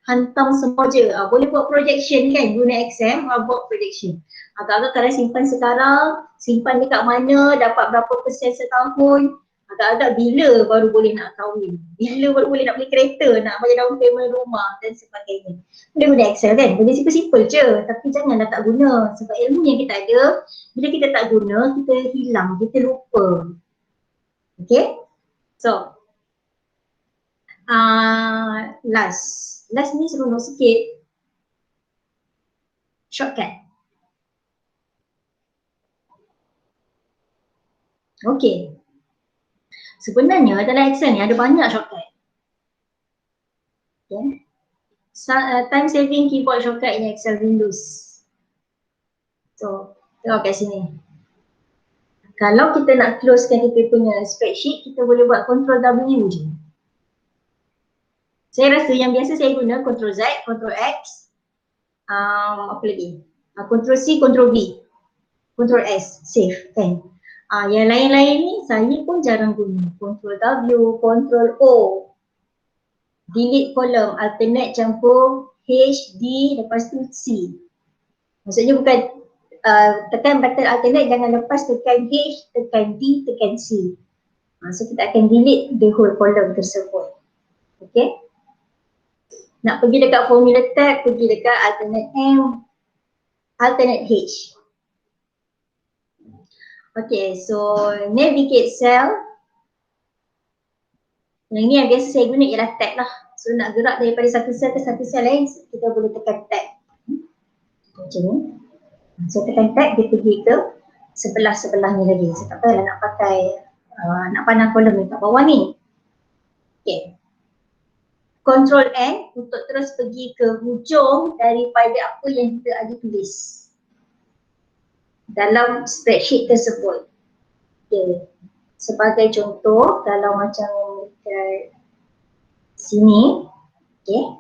hantam semua je. Boleh buat projection kan, guna Excel, buat projection. Agak-agak kalau simpan sekarang, simpan dekat mana, dapat berapa persen setahun, agak-agak bila baru boleh nak kahwin, bila baru boleh nak beli kereta, nak bayar down payment rumah dan sebagainya. Boleh guna Excel kan, benda simple-simple je, tapi janganlah tak guna. Sebab ilmu yang kita ada, bila kita tak guna, kita hilang, kita lupa. Okay, so last ni seronok sikit, shortcut. Okay, sebenarnya dalam Excel ni ada banyak shortcut. Okay. Time saving keyboard shortcut in Excel Windows. So, tengok kat sini. Kalau kita nak closekan kita punya spreadsheet, kita boleh buat Ctrl W je. Saya rasa yang biasa saya guna Ctrl Z, Ctrl X, apa lagi? Ctrl C, Ctrl V, Ctrl S, save kan. Yang lain-lain ni saya pun jarang guna. Ctrl W, Ctrl O, delete kolom, alternate campur H, D, lepas tu C. Maksudnya bukan tekan button alternate, jangan lepas tekan H, tekan D, tekan C. So kita akan delete the whole column tersebut. Okay. Nak pergi dekat formula tab, pergi dekat alternate M, alternate H. Okay, so navigate cell. Yang ni yang biasa saya guna ialah tab lah. So nak gerak daripada satu sel ke satu sel lain, kita boleh tekan tab. Macam ni. So tekan tab, dia pergi ke sebelah-sebelah ni lagi. Saya tak payahlah nak pakai, nak pandang kolom ni kat bawah ni. Okay. Ctrl N untuk terus pergi ke hujung daripada apa yang kita ada tulis dalam spreadsheet tersebut. Okay. Sebagai contoh, kalau macam dekat sini, okay.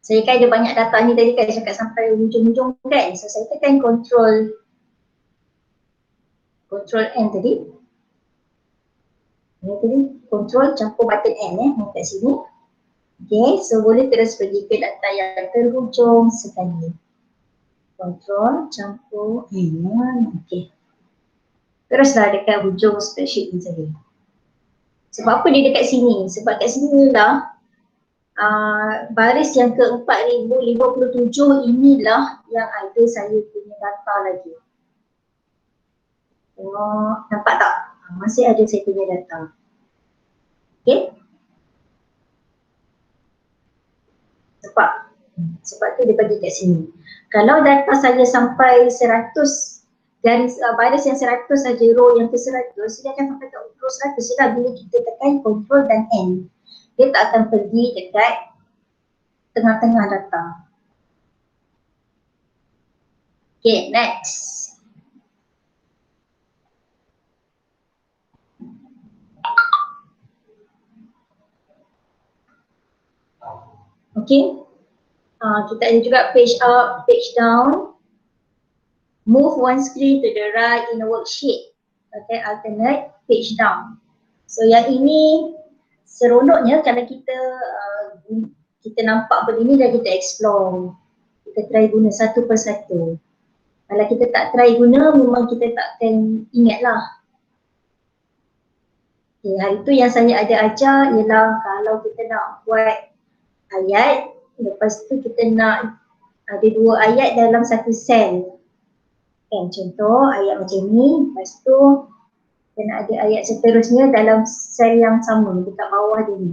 Saya kan ada banyak data ni tadi kan, cakap sampai hujung-hujung kan. So saya tekan Ctrl N tadi. Ini tadi, Ctrl campur button N kat sini. Okay, so boleh terus pergi ke data yang terhujung sekali. Ctrl campur N. Okay. Teruslah dekat hujung spreadsheet ni tadi. Sebab apa dia dekat sini? Sebab kat sini lah baris yang ke-4057 inilah yang ada saya punya data lagi. Tengok, nampak tak? Masih ada saya punya data. Okay. Sebab tu dia bagi kat sini. Kalau data saya sampai 100 garis baris yang 100 saja, row yang ke 100, dia akan sampai ke row 100 je lah bila kita tekan Ctrl dan N. Dia tak akan pergi dekat tengah-tengah data. Okay, next. Okay, kita ada juga page up, page down. Move one screen to the right in a worksheet. Okay, alternate page down. So yang ini seronoknya kalau kita nampak benda ni dan kita explore. Kita try guna satu persatu. Kalau kita tak try guna, memang kita takkan ingat lah. Okay, hari tu yang saya ada ajar ialah kalau kita nak buat ayat, lepas tu kita nak ada 2 ayat dalam satu sel. Kan, contoh ayat macam ni, lepas tu kita nak ada ayat seterusnya dalam sel yang sama dekat bawah dia ni.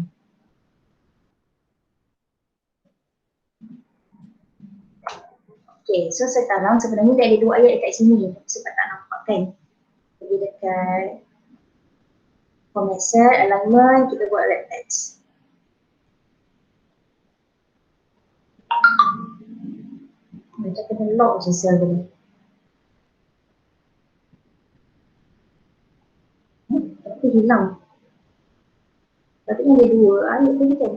Okay, so sekarang sebenarnya dia ada 2 ayat dekat sini sebab tak nampak kan. Jadi dekat format cell, alignment, kita buat red text. Macam kena lock je cell tadi. Tapi hilang. Patutnya ada 2 ayat tadi kan.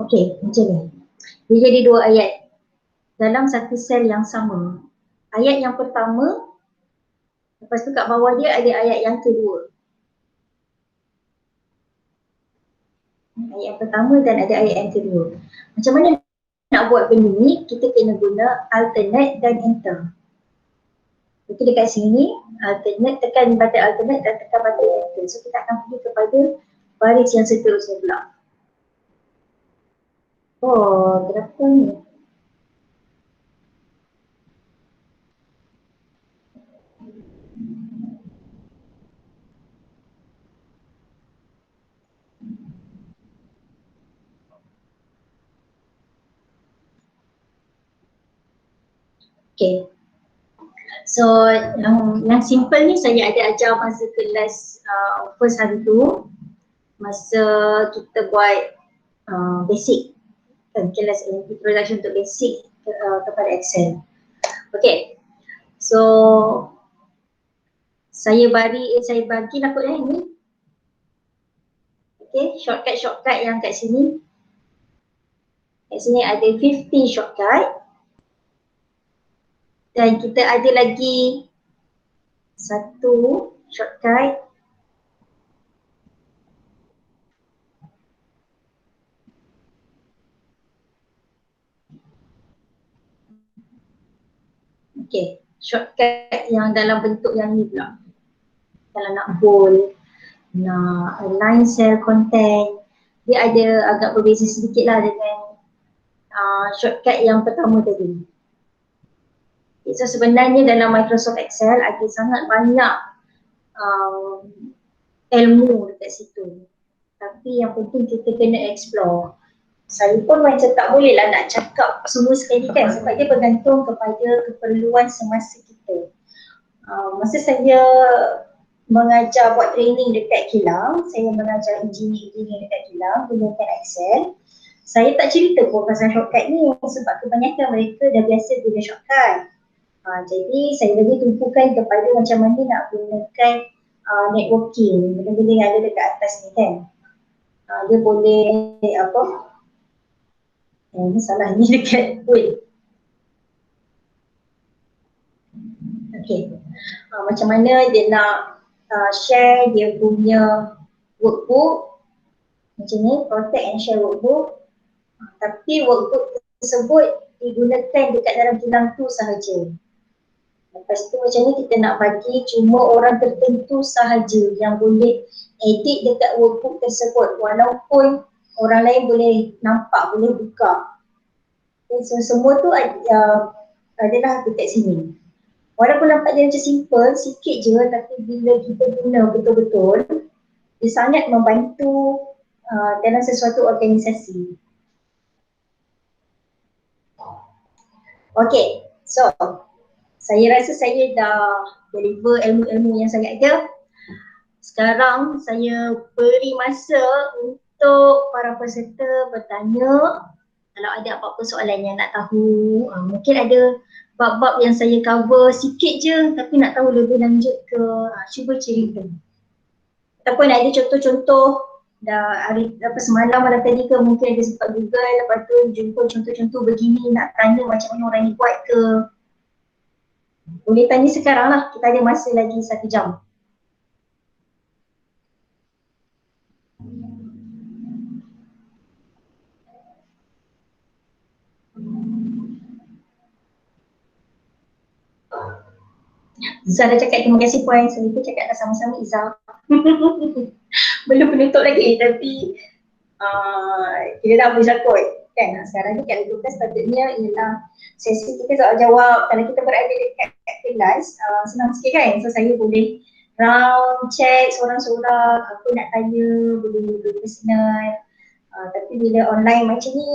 Okay, macam ni. Dia jadi 2 ayat dalam satu sel yang sama. Ayat yang pertama, lepas tu kat bawah dia ada ayat yang kedua. Ayat yang pertama dan ada ayat yang kedua. Macam mana nak buat benda ni? Kita kena guna alternate dan enter. Jadi dekat sini, alternate, tekan button alternate dan tekan button enter. So kita akan pergi kepada baris yang seterusnya pula. Oh, kenapa ni? Okay. So yang simple ni saya ada ajar masa kelas first hari tu, masa kita buat basic kan, kelas introduction untuk basic kepada Excel. Okay, so saya bagi lah kot ni. Okay, shortcut yang kat sini. Kat sini ada 50 shortcut. Dan kita ada lagi satu shortcut okay, shortcut yang dalam bentuk yang ni pula. Kalau nak bold, nak align cell content, dia ada agak berbeza sedikit lah dengan shortcut yang pertama tadi. Okay, so sebenarnya dalam Microsoft Excel ada sangat banyak ilmu dekat situ. Tapi yang penting kita kena explore. Saya pun macam tak boleh lah nak cakap semua sekali kan, sebab dia bergantung kepada keperluan semasa kita. Masa saya mengajar buat training dekat Kilang, saya mengajar engineer dekat Kilang gunakan Excel. Saya tak cerita pun pasal shortcut ni sebab kebanyakan mereka dah biasa guna shortcut. Jadi saya lebih tumpukan kepada macam mana nak gunakan networking, benda-benda yang ada dekat atas ni kan. Dia boleh apa? Ini salah ni dekat wait. Okay. Macam mana dia nak share dia punya workbook macam ni, protect and share workbook. Tapi workbook tersebut digunakan dekat dalam Kilang tu sahaja. Lepas tu macam ni kita nak bagi cuma orang tertentu sahaja yang boleh edit dekat workbook tersebut, walaupun orang lain boleh nampak, boleh buka. Okay, so semua tu adalah dekat sini. Walaupun nampak dia macam simple, sikit je, tapi bila kita guna betul-betul, dia sangat membantu dalam sesuatu organisasi. Okay, so saya rasa saya dah deliver ilmu-ilmu yang saya ada. Sekarang saya beri masa untuk para peserta bertanya kalau ada apa-apa soalan yang nak tahu. Mungkin ada bab-bab yang saya cover sikit je tapi nak tahu lebih lanjut ke, cuba cerita. Ataupun ada contoh-contoh dah hari apa semalam malam tadi ke mungkin ada sempat Google, lepas tu jumpa contoh-contoh begini, nak tanya macam mana orang ni buat ke. Boleh tanya sekarang lah, kita ada masa lagi 1 jam. Izzah dah cakap terima kasih Puan, saya pun cakap dah sama-sama Izzah. Belum penutup lagi tapi kita dah habis lah kot kan. Sekarang ni kalau kita sepatutnya ialah sesi kita soal jawab. Kalau kita berada dekat kelas, senang sikit kan. So saya boleh round check seorang-seorang apa nak tanya, boleh personal. Tapi bila online macam ni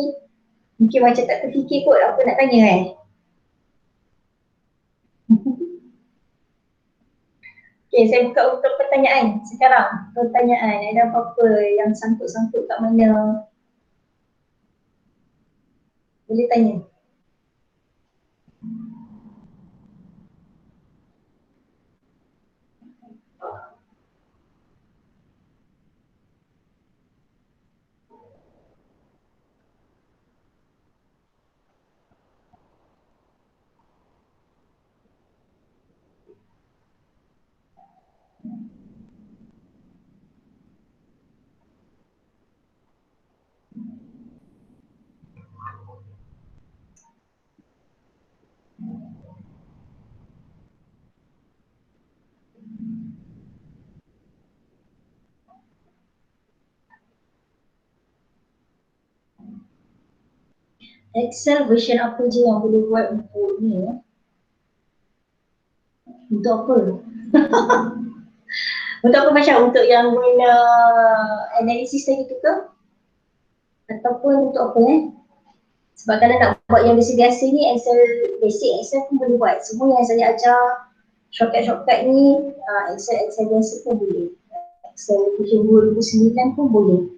mungkin macam tak terfikir kot apa nak tanya kan. Okay, saya buka untuk pertanyaan sekarang. Pertanyaan, ada apa-apa yang sangkut-sangkut kat mana? Boleh tanya. Excel version apa je yang boleh buat untuk ni ya? Untuk apa? Untuk apa macam? Untuk yang guna analisis tadi tu ke? Ataupun untuk apa Sebab kalau nak buat yang biasa-biasa ni Excel, basic Excel pun boleh buat. Semua yang saya ajar shortcut-shortcut ni Excel biasa pun boleh. Excel version 2009 pun boleh.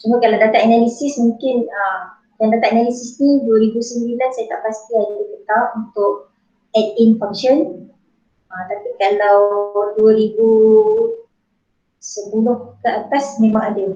Cuma kalau data analisis mungkin yang data analisis ni 2009 saya tak pasti ada letak untuk add-in function. Tapi kalau 2010 ke atas memang ada.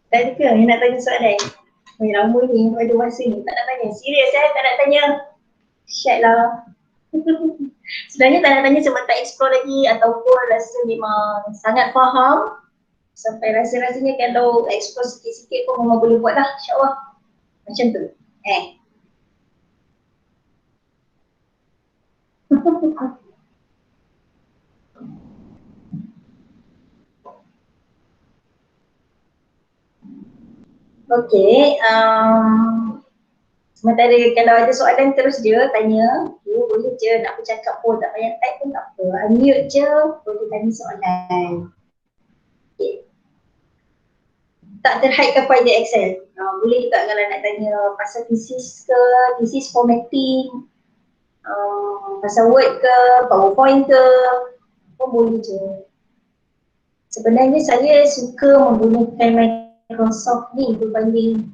Tak ada ke yang nak tanya soalan? Lama ni, ada masa ni tak nak tanya. Serius tak nak tanya. Syat lah. Sebenarnya tak nak tanya cuma tak explore lagi ataupun rasa memang sangat faham sampai rasa-rasanya kalau explore sikit-sikit pun memang boleh buat lah, insyaAllah. Macam tu. Okay, sementara kalau ada soalan terus je tanya, okay, boleh je nak bercakap pun, tak payah type pun tak apa. Unmute je, boleh tanya soalan. Okay. tak terhad kepada Excel. Boleh juga kalau nak tanya pasal thesis ke, thesis formatting, pasal Word ke, PowerPoint ke, pun boleh je. Sebenarnya saya suka menggunakan Microsoft ni berbanding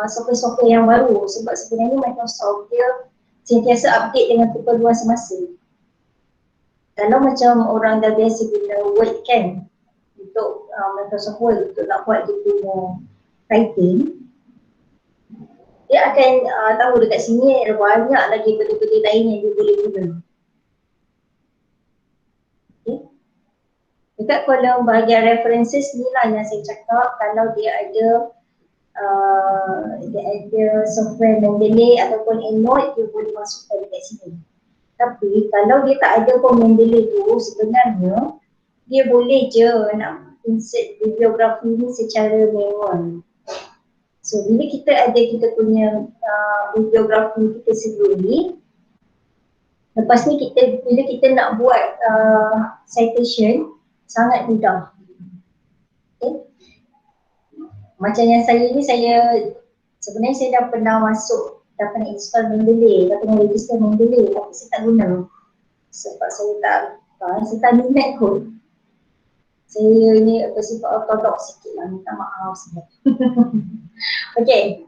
software-software yang baru, sebab sebenarnya Microsoft dia sentiasa update dengan keperluan semasa. Kalau macam orang dah biasa guna Word kan, untuk Microsoft Word untuk nak buat dia punya writing, dia akan tahu dekat sini ada banyak lagi benda-benda lain yang dia boleh guna. Okay. Dekat kolom bahagian references ni lah yang saya cakap, kalau dia ada software Mendeley ataupun EndNote, dia boleh masukkan dekat sini. Tapi kalau dia tak ada pun Mendeley tu, sebenarnya dia boleh je nak insert bibliografi ni secara manual. So bila kita ada kita punya bibliografi kita sendiri, lepas ni bila kita nak buat citation, sangat mudah. Okay. Macam yang saya ni, sebenarnya saya dah pernah pernah install Mendeley, dah pernah register Mendeley, tapi saya tak guna. Sebab saya tak minat kot. Saya ni bersifat ortodoks sikit lah, minta maaf sebab. Okay.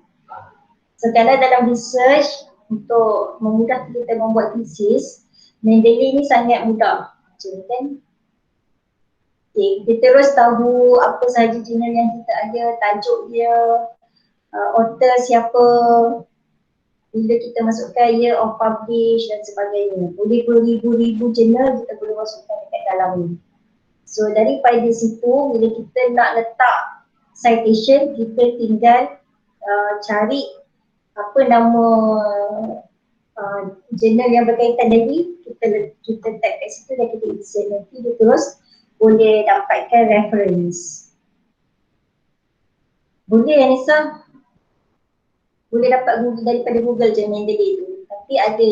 So kalau dalam research, untuk memudahkan kita membuat thesis, Mendeley ni sangat mudah. Macam kan? Okay, kita terus tahu apa sahaja jurnal yang kita ada, tajuk dia, author siapa, bila kita masukkan year of publish dan sebagainya. Boleh beribu-ribu jurnal kita boleh masukkan dekat dalam ni. So daripada situ, bila kita nak letak citation, kita tinggal cari apa nama jurnal yang berkaitan tadi, kita tag kat situ dan kita insert, nanti dia terus boleh dapatkan reference. Boleh Anissa? Boleh dapat daripada Google je Mendeley tu. Tapi ada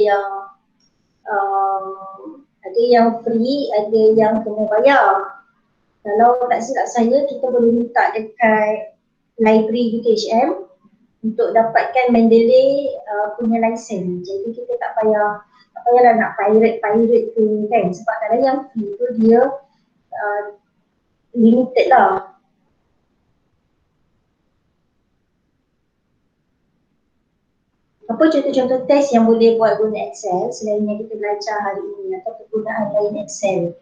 yang free, ada yang kena bayar. Kalau tak silap saya, kita boleh minta dekat library UKHM untuk dapatkan Mendeley punya license. Jadi kita tak payahlah nak pirate tu kan. Sebab kalau yang free tu dia limited lah. Apa contoh-contoh test yang boleh buat guna Excel selain yang kita belajar hari ini, atau kegunaan lain Excel?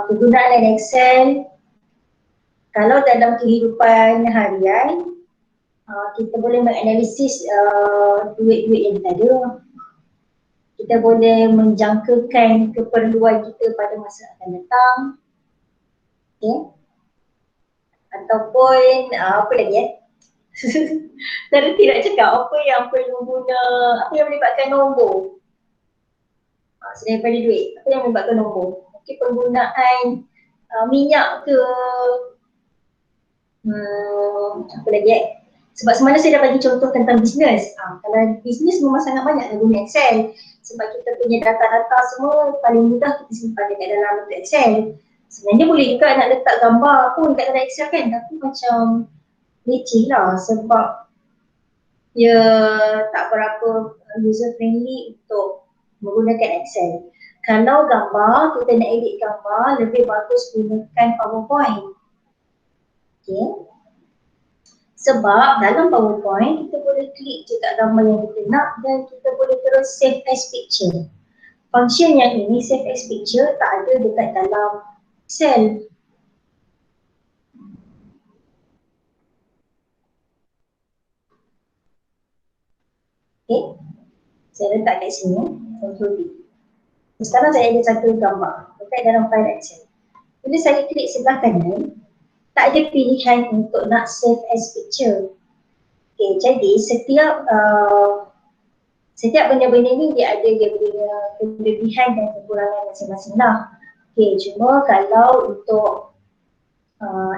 Kegunaan lain Excel, kalau dalam kehidupan harian, kita boleh menganalisis duit-duit yang kita ada. Kita boleh menjangkakan keperluan kita pada masa akan datang. Okay. Ataupun apa lagi Saya tidak cakap apa yang perlu guna, apa yang melibatkan nombor. Selain daripada duit, apa yang melibatkan nombor? Mungkin penggunaan minyak ke, apa lagi Sebab semalam saya dah bagi contoh tentang bisnes. Kalau bisnes memang sangat banyak dah guna Excel. Sebab kita punya data-data semua paling mudah kita simpan dekat dalam Excel. Sebenarnya boleh juga nak letak gambar pun dekat dalam Excel kan, tapi macam leceh lah sebab dia tak berapa user friendly untuk menggunakan Excel. Kalau gambar, kita nak edit gambar, lebih bagus gunakan PowerPoint. Okay. Sebab dalam PowerPoint, kita boleh klik je kat gambar yang kita nak dan kita boleh terus save as picture. Function yang ini, save as picture, tak ada dekat dalam Excel. Okay. Saya letak kat sini, Ctrl V. Sekarang saya ada satu gambar dekat dalam file Excel. Bila saya klik sebelah kanan, tak ada pilihan untuk nak save as picture. Okay, jadi setiap benda-benda ni dia ada dia punya kelebihan dan kekurangan masing-masing lah. Okay, cuma kalau untuk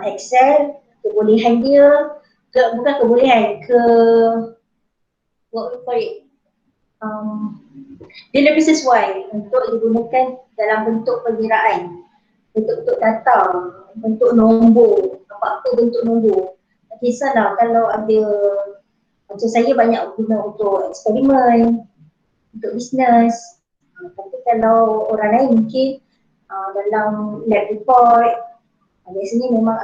Excel, kebolehan dia, bukan kebolehan, what we call it, dia lebih sesuai untuk digunakan dalam bentuk pengiraan, bentuk data, bentuk nombor, apa-apa bentuk nombor. Tak kisahlah kalau ada, macam saya banyak guna untuk eksperimen, untuk bisnes. Tapi kalau orang lain mungkin dalam lab report, biasanya memang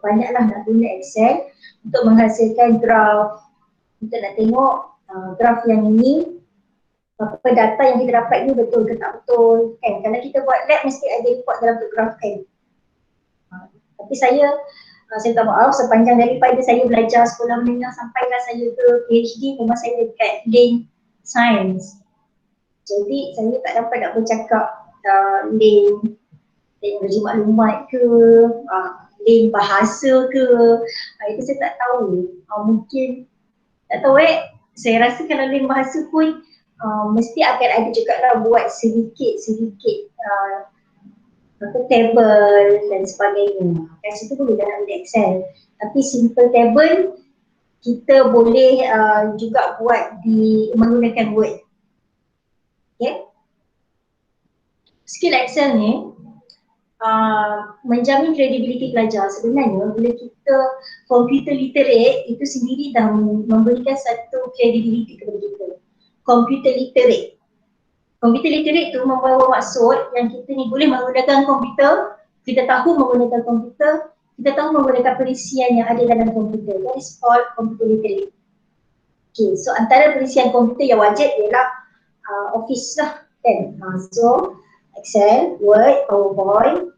banyaklah nak guna Excel untuk menghasilkan graf, untuk nak tengok graf yang ini, apa data yang kita dapat ni betul ke tak betul kan. Kalau kita buat lab mesti ada report dalam tu graf kan. Tapi saya minta maaf, sepanjang daripada saya belajar sekolah menengah sampailah saya ke PhD, memang saya dekat lane science. Jadi saya tak dapat nak bercakap lane teknologi maklumat ke, lane bahasa ke, itu saya tak tahu. Mungkin tak tahu saya rasa kalau lane bahasa pun mesti akan ada juga lah buat sedikit-sedikit table dan sebagainya. Kat situ boleh dalam Excel. Tapi simple table kita boleh juga buat menggunakan Word. Okay. Skill Excel ni menjamin kredibiliti pelajar. Sebenarnya bila kita computer literate, itu sendiri dah memberikan satu kredibiliti kepada kita. Computer literate. Komputer literate tu membawa maksud yang kita ni boleh menggunakan komputer, kita tahu menggunakan komputer, kita tahu menggunakan perisian yang ada dalam komputer. That is called computer literate. Okay, so antara perisian komputer yang wajib ialah Office lah kan. So Excel, Word, PowerPoint,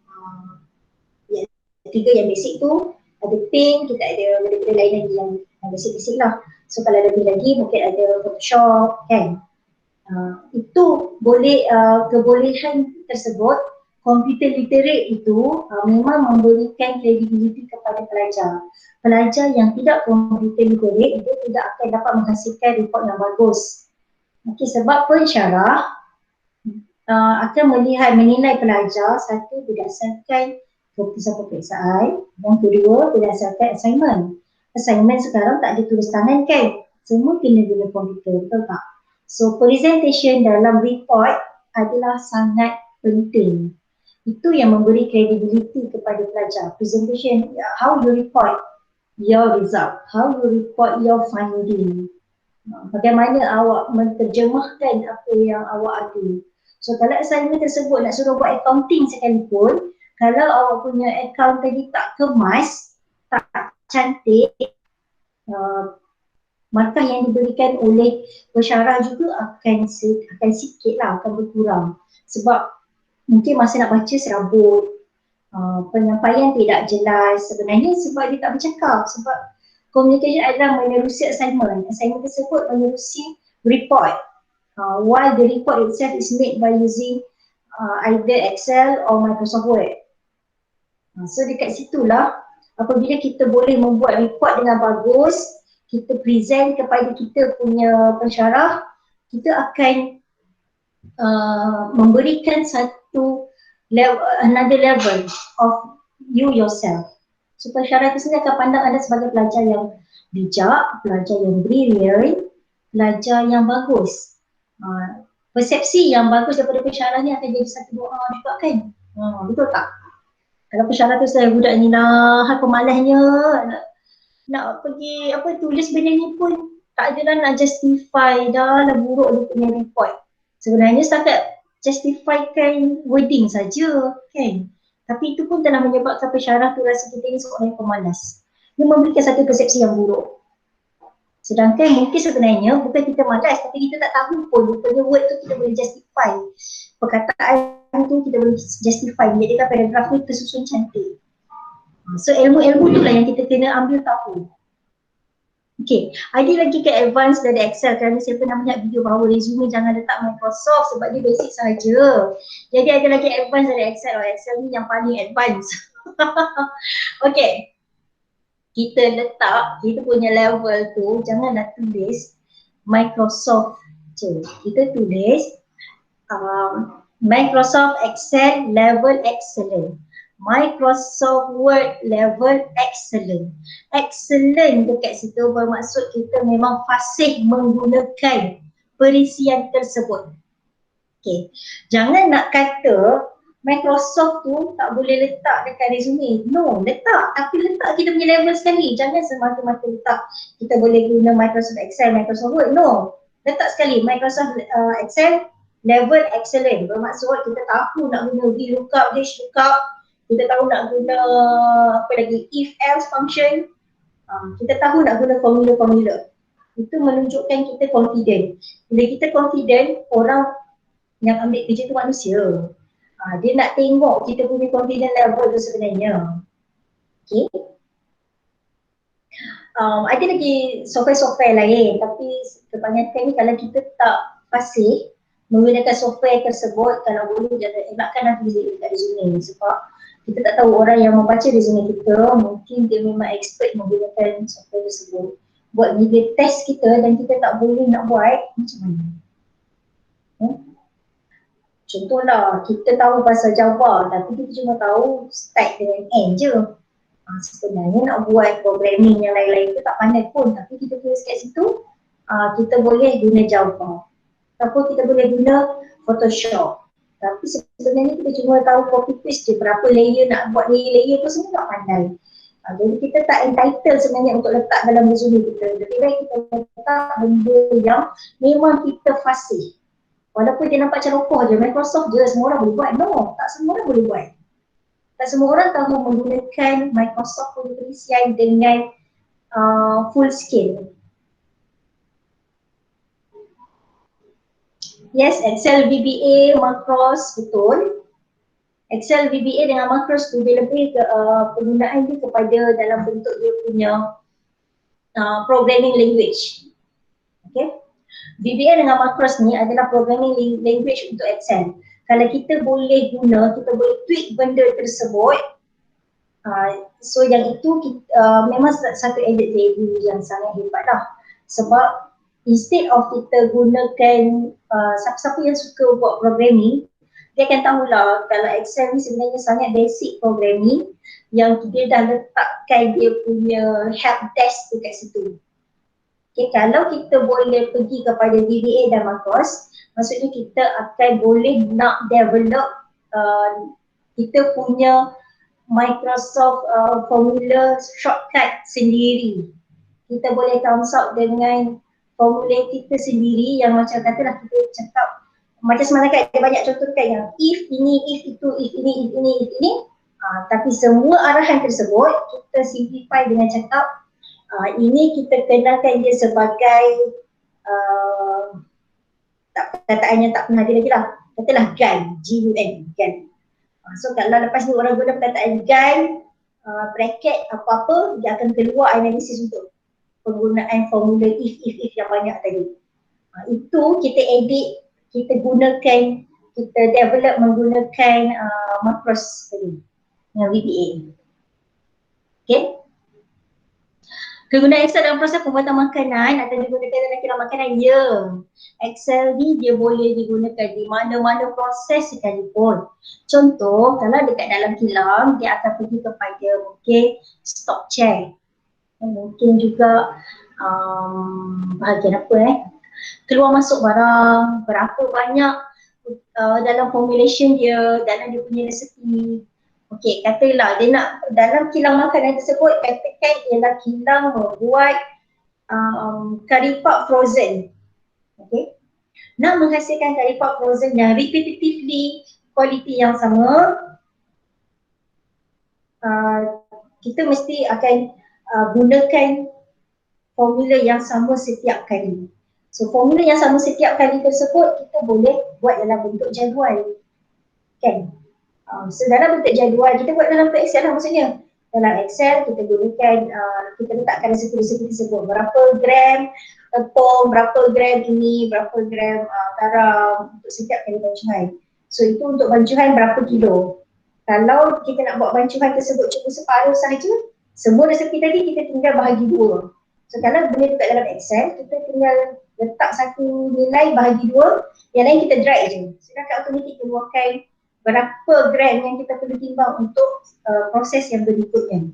tiga yang basic tu, ada Paint, kita ada benda-benda lain lagi yang basic-basic lah. So kalau lebih lagi mungkin ada Photoshop kan. Itu boleh kebolehan tersebut, computer literate itu memang memberikan kredibiliti kepada pelajar. Pelajar yang tidak computer literate itu tidak akan dapat menghasilkan report yang bagus. Okay, sebab pensyarah akan menilai pelajar, satu berdasarkan keputusan peperiksaan, yang kedua berdasarkan assignment. Assignment sekarang tak ada tulis tangan kan, semua kena guna komputer, betul tak? So presentation dalam report adalah sangat penting. Itu yang memberi kredibiliti kepada pelajar. Presentation, how you report your result, how you report your finding. Bagaimana awak menterjemahkan apa yang awak ada. So kalau assignment tersebut nak suruh buat accounting sekalipun, kalau awak punya account tadi tak kemas, tak cantik, markah yang diberikan oleh pensyarah juga akan sikit lah, akan berkurang. Sebab mungkin masa nak baca serabut, penyampaian tidak jelas. Sebenarnya sebab dia tak bercakap, sebab communication adalah menerusi assignment. Assignment tersebut menerusi report. While the report itself is made by using either Excel or Microsoft Word. So dekat situlah apabila kita boleh membuat report dengan bagus, kita present kepada kita punya pensyarah, kita akan memberikan satu another level of you yourself. So pensyarah itu sendiri akan pandang anda sebagai pelajar yang bijak, pelajar yang brilliant, pelajar yang bagus. Persepsi yang bagus daripada pensyarah ni akan jadi satu doa juga kan. Betul tak? Kalau pensyarah tu saya budak ni lah, pemalasnya nak pergi tulis benda ni pun tak adalah nak justify dah lah buruk dia punya report. Sebenarnya setakat justifikan wording saja kan. Tapi itu pun telah menyebabkan pensyarah tu rasa kita ni seorang yang pemalas. Dia memberikan satu persepsi yang buruk. Sedangkan mungkin sebenarnya bukan kita malas, tapi kita tak tahu pun rupanya word tu kita boleh justify. Perkataan tu kita boleh justify, menjadikan paragraf tu tersusun cantik. So ilmu-ilmu tu lah yang kita kena ambil tahu. Okay, ada lagi ke advance dari Excel kerana saya pernah melihat video bahawa resume jangan letak Microsoft sebab dia basic sahaja. Jadi ada lagi advance dari Excel. Excel ni yang paling advance. Okay, kita punya level tu janganlah tulis Microsoft je. Kita tulis Microsoft Excel level excellent. Microsoft Word level excellent. Excellent dekat situ bermaksud kita memang fasih menggunakan perisian tersebut. Okay. Jangan nak kata Microsoft tu tak boleh letak dekat resume. No, letak. Tapi letak kita punya level sekali. Jangan semata-mata letak kita boleh guna Microsoft Excel, Microsoft Word. No. Letak sekali Microsoft Excel level excellent. Bermaksud kita tahu nak guna VLOOKUP, HLOOKUP, kita tahu nak guna apa lagi, if else function. Kita tahu nak guna formula-formula. Itu menunjukkan kita confident. Bila kita confident, orang yang ambil kerja tu manusia. Dia nak tengok kita punya confident level tu sebenarnya. Okay. Ada lagi software-software lain, tapi kebanyakan ni kalau kita tak fasih menggunakan software tersebut, kalau boleh jangan elakkan nanti dekat resume, sebab kita tak tahu orang yang membaca resume kita mungkin dia memang expert menggunakan software tersebut. Buat bila test kita dan kita tak boleh nak buat, macam mana? Contohlah, kita tahu pasal Java tapi kita cuma tahu start dengan N je. Sebenarnya nak buat programming yang lain-lain tu tak pandai pun, tapi kita tulis kat situ, kita boleh guna Java ataupun kita boleh guna Photoshop. Tapi sebenarnya kita cuma tahu copy paste je, berapa layer nak buat layer tu semua tak pandai. Jadi kita tak entitled sebenarnya untuk letak dalam resume kita. Lebih baik kita letak benda yang memang kita fasih. Walaupun dia nampak ceroboh je, Microsoft je semua orang boleh buat. No, tak semua orang boleh buat. Tak semua orang tahu menggunakan Microsoft punya perisian dengan full scale. Yes, Excel VBA, Macros, betul. Excel VBA dengan Macros lebih-lebih penggunaan dia kepada dalam bentuk dia punya programming language. Okay. VBA dengan Macros ni adalah programming language untuk Excel. Kalau kita boleh guna, kita boleh tweak benda tersebut. So yang itu memang satu added value yang sangat hebat lah. Sebab instead of kita gunakan siapa-siapa yang suka buat programming, dia akan tahulah kalau Excel ni sebenarnya sangat basic programming yang dia dah letakkan dia punya help desk dekat situ. Okay, kalau kita boleh pergi kepada VBA dan Macros, maksudnya kita akan boleh nak develop kita punya Microsoft formula shortcut sendiri. Kita boleh consult dengan formula kita sendiri yang macam katalah kita cakap macam semalam kan dia banyak contohkan yang if ini, if itu, if ini, if ini, if ini. Tapi semua arahan tersebut kita simplify dengan cakap ini kita kenalkan dia sebagai perkataan yang tak pernah ada lagi lah. Katalah GUN, G-U-N, GUN. So kalau lepas ni orang guna perkataan GUN, bracket apa-apa, dia akan keluar analisis untuk penggunaan formula if yang banyak tadi. Itu kita edit, kita gunakan, kita develop menggunakan Macros tadi, yang VBA. Okay. Kegunaan Excel dalam proses pembuatan makanan atau digunakan dalam kilang makanan, ya. Excel ni dia boleh digunakan di mana-mana proses sekalipun. Contoh, kalau dekat dalam kilang, dia akan pergi kepada mungkin stock check. Mungkin juga bahagian apa keluar masuk barang, berapa banyak dalam formulation dia, dalam dia punya resepi. Okey, katalah dia nak dalam kilang makanan tersebut, katakan ialah kilang membuat curry puff frozen. Okey. Nak menghasilkan curry puff frozen yang repetitively kualiti yang sama, kita mesti akan gunakan formula yang sama setiap kali. So formula yang sama setiap kali tersebut kita boleh buat dalam bentuk jadual. Kan? So dalam bentuk jadual kita buat dalam Excel lah maksudnya. Dalam Excel kita gunakan, kita letakkan resepi-resepi tersebut. Berapa gram tepung, berapa gram ini, berapa gram garam untuk setiap kali bancuhan. So itu untuk bancuhan berapa kilo. Kalau kita nak buat bancuhan tersebut cuma separuh sahaja, semua resepi tadi kita tinggal bahagi dua. So kalau benda dekat dalam Excel, kita tinggal letak satu nilai bahagi dua, yang lain kita drag je. Sedangkan automatik keluarkan berapa gram yang kita perlu timbang untuk proses yang berikutnya.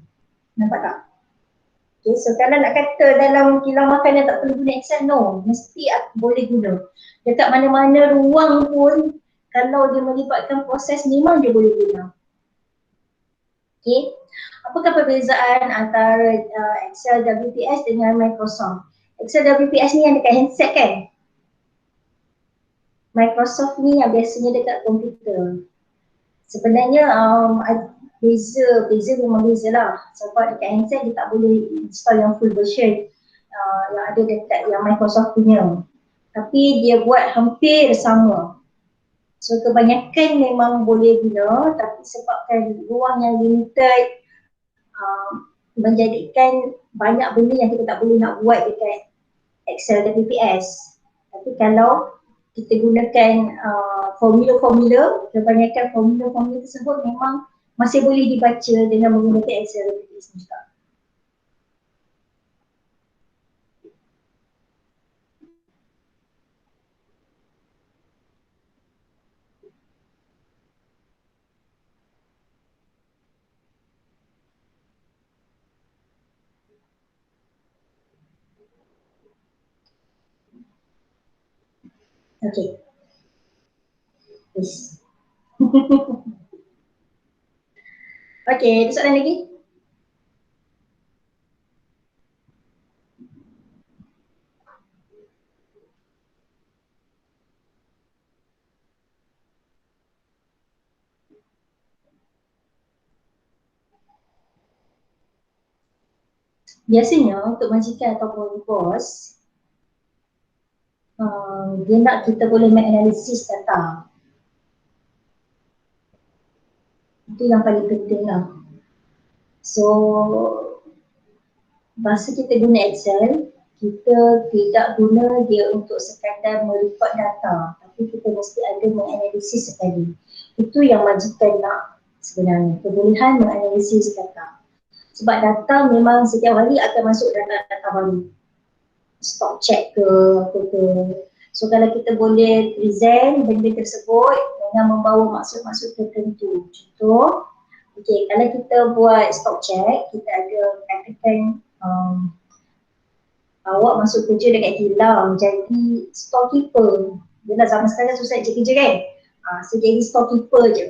Nampak tak? Okay, so kalau nak kata dalam kilang makanan tak perlu guna Excel, no. Mesti boleh guna. Dekat mana-mana ruang pun, kalau dia melibatkan proses memang dia boleh guna. Okay. Apakah perbezaan antara Excel WPS dengan Microsoft? Excel WPS ni yang dekat handset kan? Microsoft ni yang biasanya dekat komputer. Sebenarnya beza memang beza lah. Sebab dekat handset dia tak boleh install yang full version yang ada dekat yang Microsoft punya. Tapi dia buat hampir sama. So kebanyakan memang boleh guna, tapi sebabkan ruang yang limited menjadikan banyak benda yang kita tak boleh nak buat dekat Excel dan VPS. Tapi kalau kita gunakan formula-formula, kebanyakan formula-formula tersebut memang masih boleh dibaca dengan menggunakan Excel dan VPS juga. Okay. Yes. Okay, ada soalan lagi? Biasanya untuk majikan ataupun bos, dia nak kita boleh menganalisis data. Itu yang paling penting lah. So, masa kita guna Excel, kita tidak guna dia untuk sekadar merekod data, tapi kita mesti ada menganalisis sekali. Itu yang majikan nak sebenarnya, kebolehan menganalisis data. Sebab data memang setiap hari akan masuk data-data baru. Stock check ke, apa ke. So kalau kita boleh present benda tersebut dengan membawa maksud-maksud tertentu. Contoh, okay, kalau kita buat stock check, kita ada katakan awak masuk kerja dekat kilang jadi storekeeper. Bila zaman sekarang susah cari kerja kan? So jadi storekeeper je.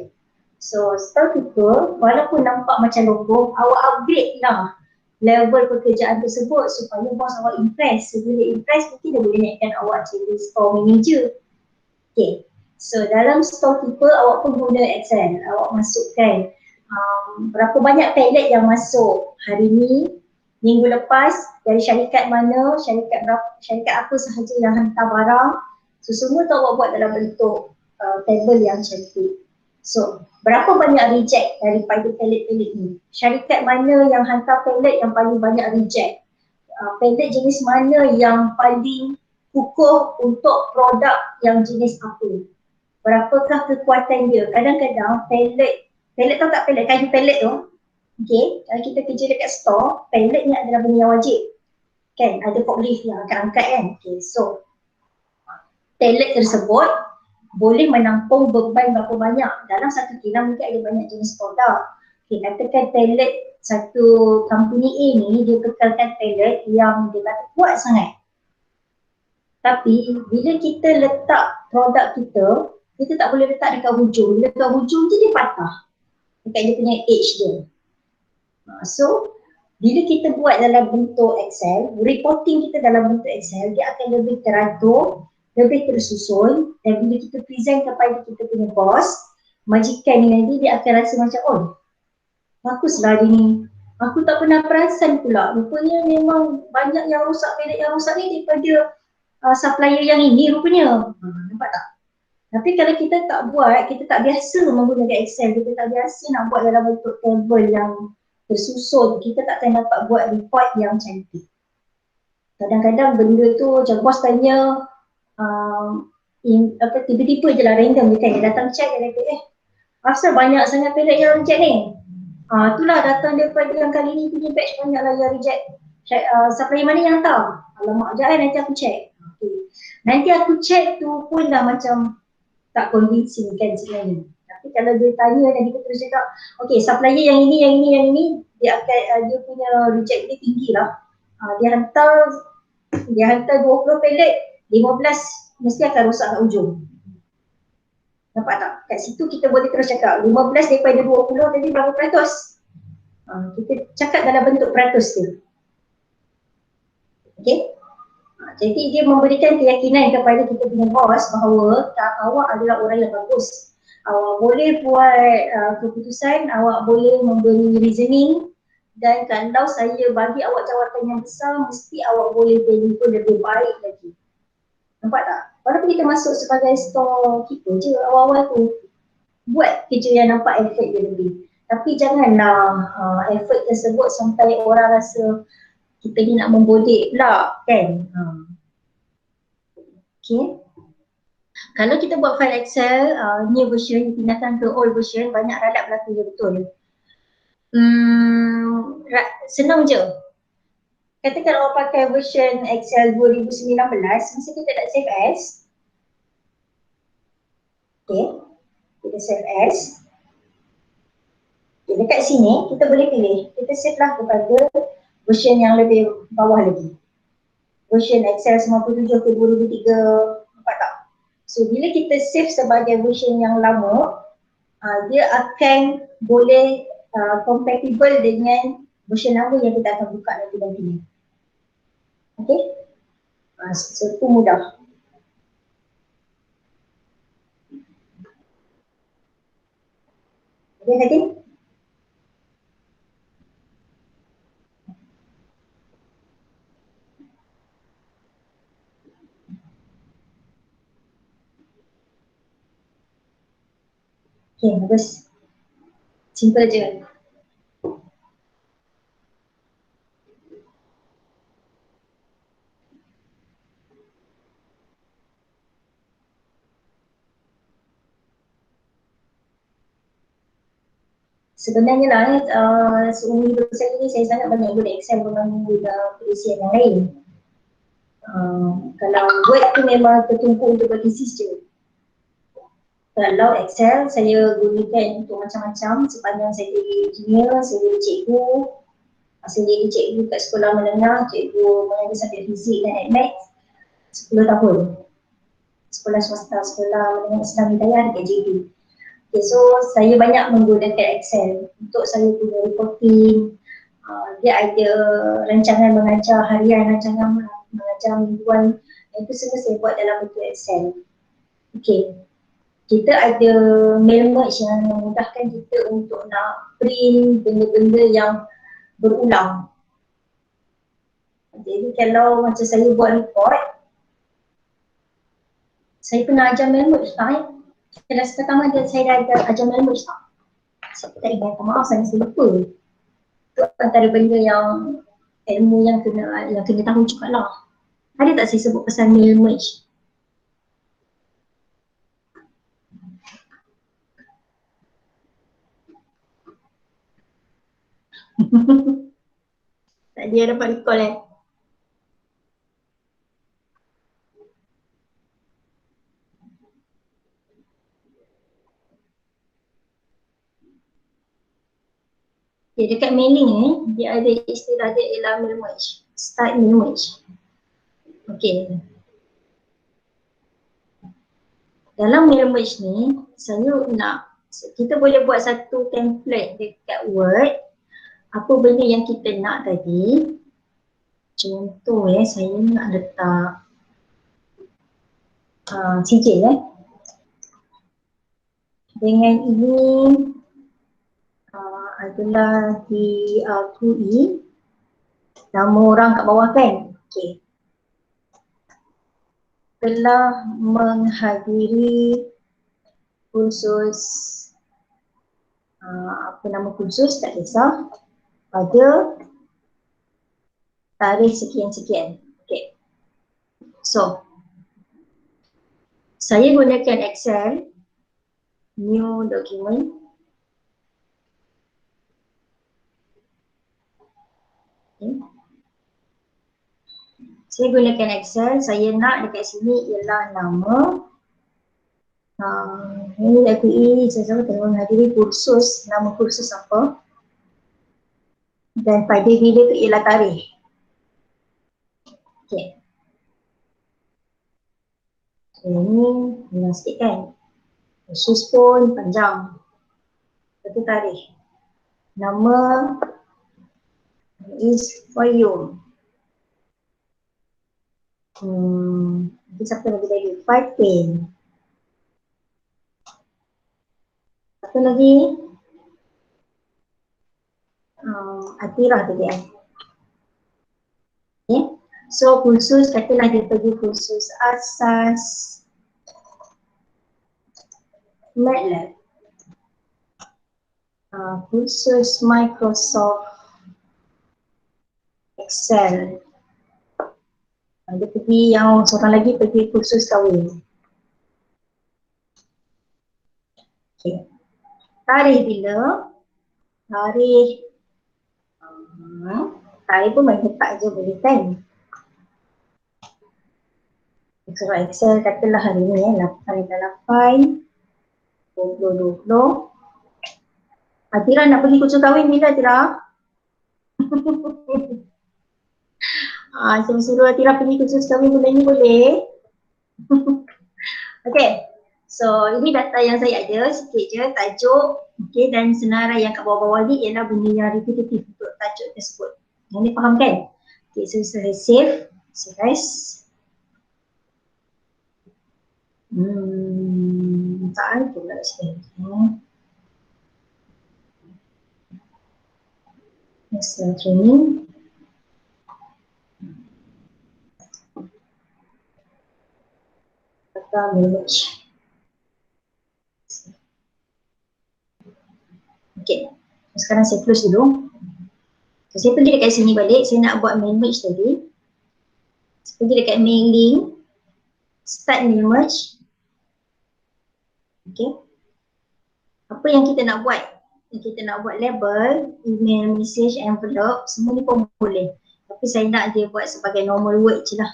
So storekeeper walaupun nampak macam logo, awak upgrade lah level pekerjaan tersebut supaya bos awak impress. So bila impress mungkin dia boleh naikkan awak jadi store manager. Okay. So dalam storekeeper awak pun guna Excel. Awak masukkan berapa banyak pallet yang masuk hari ni, minggu lepas, dari syarikat mana, syarikat berapa, syarikat apa sahaja yang hantar barang. So semua tu awak buat dalam bentuk table yang cantik. So berapa banyak reject daripada pallet-pallet ni? Syarikat mana yang hantar pallet yang paling banyak reject? Pallet jenis mana yang paling kukuh untuk produk yang jenis apa? Berapakah kekuatan dia? Kadang-kadang pallet tahu tak pallet, kayu pallet tu? Okay, kalau kita kerja dekat store, pallet ni adalah benda yang wajib. Kan, ada forklift yang akan angkat kan? Okay, so pallet tersebut boleh menampung beban berapa banyak. Dalam satu kilang mungkin ada banyak jenis produk. Okay, katakan pallet satu company A ni, dia kekalkan pallet yang dia kata kuat sangat. Tapi bila kita letak produk kita tak boleh letak dekat hujung. Bila dekat hujung je dia patah. Dekat dia punya edge dia. So, bila kita buat dalam bentuk Excel, reporting kita dalam bentuk Excel, dia akan lebih teratur, lebih tersusun, dan bila kita present kepada kita punya bos, majikan ni nanti dia akan rasa macam, oh, baguslah dia ni. Aku tak pernah perasan pula, rupanya memang banyak yang rosak, pallet yang rosak ni daripada supplier yang ini rupanya. Nampak tak? Tapi kalau kita tak buat, kita tak biasa menggunakan Excel, kita tak biasa nak buat dalam bentuk table yang tersusun, kita tak akan dapat buat report yang cantik. Kadang-kadang benda tu macam bos tanya tiba-tiba je lah random je kan, dia datang check dia kata asal banyak sangat pallet yang reject ni? Itulah datang daripada yang kali ni punya batch banyak lah yang reject. Supplier mana yang hantar? Alamak je nanti aku check. Okay. Nanti aku check tu pun dah macam tak convincing kan sebenarnya. Tapi kalau dia tanya dan kita terus cakap, okay supplier yang ini, dia akan dia punya reject dia tinggi lah. Dia hantar 20 pallet, 15 mesti akan rosak kat ujung. Nampak tak? Kat situ kita boleh terus cakap 15 daripada 20 tadi berapa peratus? Kita cakap dalam bentuk peratus tu. Okey? Jadi dia memberikan keyakinan kepada kita punya bos bahawa awak adalah orang yang bagus. Awak boleh buat keputusan, awak boleh memberi reasoning, dan kalau saya bagi awak jawatan yang besar, mesti awak boleh deliver lebih baik lagi. Nampak tak? Walaupun kita masuk sebagai store kita je awal-awal tu, buat kerja yang nampak effort dia lebih. Tapi janganlah effort tersebut sampai orang rasa kita ni nak membodek pula kan. Okay. Kalau kita buat file Excel, new version dipindahkan ke old version, banyak ralat berlaku je betul. Senang je. Katakan awak pakai version Excel 2019, mesti kita tak save as. Okay, kita save as. Okay, dekat sini kita boleh pilih, kita save lah kepada version yang lebih bawah lagi. Version Excel 97 ke 2003, nampak tak? So bila kita save sebagai version yang lama, dia akan boleh compatible dengan version lama yang kita akan buka nanti. Okay? So itu mudah. Okay tadi? Okay, bagus. Simple je. Sebenarnya lah, seumur hidup saya ni saya sangat banyak guna Excel berbanding guna perisian yang lain. Kalau Word tu memang tertumpu untuk berthesis je. Kalau Excel saya gunakan untuk macam-macam sepanjang saya jadi engineer, saya jadi cikgu. Saya jadi cikgu kat sekolah menengah, cikgu mengajar subjek fizik dan maths 10 tahun. Sekolah swasta, sekolah menengah Islam Hidayah dekat JB. Okay, so saya banyak menggunakan Excel untuk saya punya reporting. Dia ada rancangan mengajar harian, rancangan mengajar mingguan. Itu semua saya buat dalam bentuk Excel. Okay. Kita ada mail merge yang memudahkan kita untuk nak print benda-benda yang berulang. Jadi kalau macam saya buat report, saya pernah ajar mail merge tak? Kelas pertama saya dah ajar mail merge tak? Saya tak ingat, maaf saya lupa. Itu antara benda yang ilmu yang kena tahu juga lah. Ada tak saya sebut pasal mail merge? Tak dia dapat recall Okay, dekat mailing dia ada istilah dia ialah mail merge. Start mail merge. Okay. Dalam mail merge ni, kita boleh buat satu template dekat Word. Apa benda yang kita nak tadi. Contoh saya nak letak sijil Dengan ini adalah di nama orang kat bawah kan. Okay. Telah menghadiri kursus apa nama kursus tak kisah pada tarikh sekian-sekian. Okay. So saya gunakan Excel, new document. Okay. Saya gunakan Excel, saya nak dekat sini ialah nama. Ini LPE, saya telah menghadiri kursus, nama kursus apa. Dan pada bila tu ialah tarikh. Okay. Ini hilang sikit kan. Khusus pun panjang. Satu tarikh. Nama is for you. Nanti siapa lagi tadi? 5 pen. Satu lagi. Atirah tadi kan. Okay. So khusus katalah dia pergi khusus asas MATLAB. Khusus Microsoft Excel. Dia pergi yang seorang lagi pergi khusus kahwin. Okay. Tarikh bila? Tarikh pun main letak je boleh kan? Kalau Excel katalah hari ni 8/8 2020. Atira nak pergi khusus kahwin bila Atira? Saya suruh Atira pergi khusus kahwin bulan ni boleh? Okay, so ini data yang saya ada, sikit je tajuk, okay, dan senarai yang kat bawah-bawah ni ialah benda yang repetitif untuk tajuk tersebut. Yang ni faham kan? Okay, so saya save, selesai. Tak ada pula sebenarnya. Excel training. Data manage. Okay, sekarang saya close dulu. So, saya pergi dekat sini balik, saya nak buat manage tadi. Saya pergi dekat mailing, start manage. Okay. Apa yang kita nak buat? Kita nak buat label, email, message, envelope, semua ni pun boleh. Tapi saya nak dia buat sebagai normal word je lah.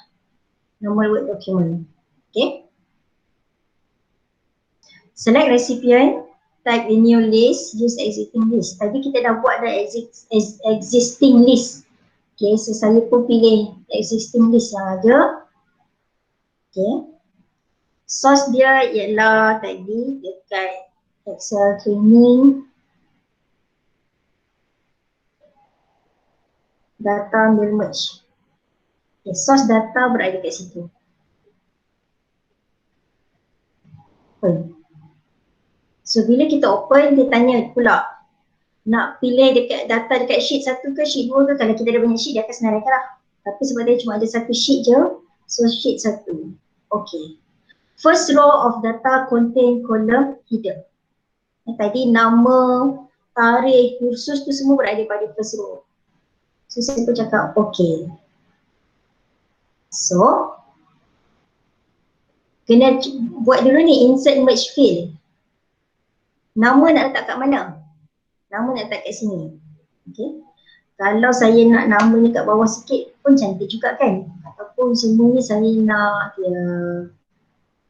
Normal word document. Okay. Select recipient, type in new list, use existing list. Tadi kita dah buat dah existing list. Okay, so saya pun pilih existing list yang ada. Okay. Source dia ialah tadi dekat Excel training. Data will merge. Okay, source data berada kat situ. So bila kita open, dia tanya pula nak pilih dekat data dekat sheet 1 ke sheet 2 ke. Kalau kita ada banyak sheet, dia akan senaraikan lah. Tapi sebab dia cuma ada satu sheet je, so sheet 1. Okay. First row of data contain column header. Tadi nama, tarikh, kursus tu semua berada pada first row. So saya pun cakap okay. So kena buat dulu ni insert merge field. Nama nak letak kat mana? Nama nak letak kat sini. Okay. Kalau saya nak nama ni kat bawah sikit pun cantik juga kan? Ataupun semuanya saya nak dia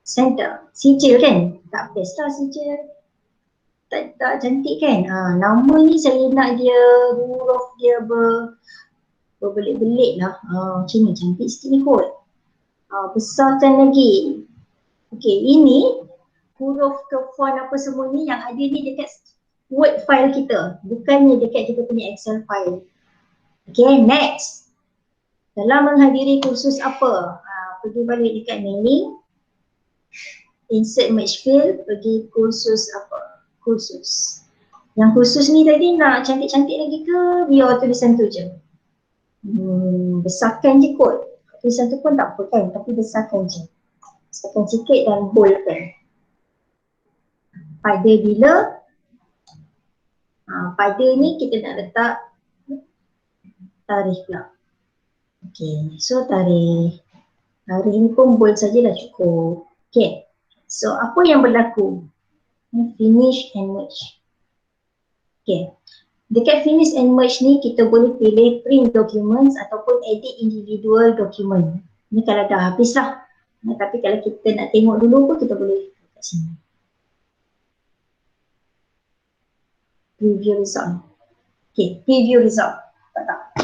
center. Sijil kan? Tak best lah sijil. Tak cantik kan? Nama ni saya nak dia huruf dia berbelit-belit lah. Macam ni cantik sikit ni kot. Besarkan lagi. Okay, ini huruf ke font apa semua ni yang ada ni dekat Word file kita, bukannya dekat kita punya Excel file. Okay, next. Dalam menghadiri kursus apa? Pergi balik dekat mailing, insert merge field, pergi kursus apa? Kursus. Yang kursus ni tadi nak cantik-cantik lagi ke biar tulisan tu je? Besarkan je kot. Tulisan tu pun tak apa kan, tapi besarkan je. Besarkan sikit dan boldkan. Pada bila? Pada ni kita nak letak tarikh pula. Okay, so tarikh. Hari ni pun bold sajalah cukup. Okay, so apa yang berlaku? Finish and merge. Okay, dekat finish and merge ni kita boleh pilih print documents ataupun edit individual document. Ni kalau dah habis lah. Tapi kalau kita nak tengok dulu pun kita boleh kat sini. Preview result. Okay, preview result. Tak.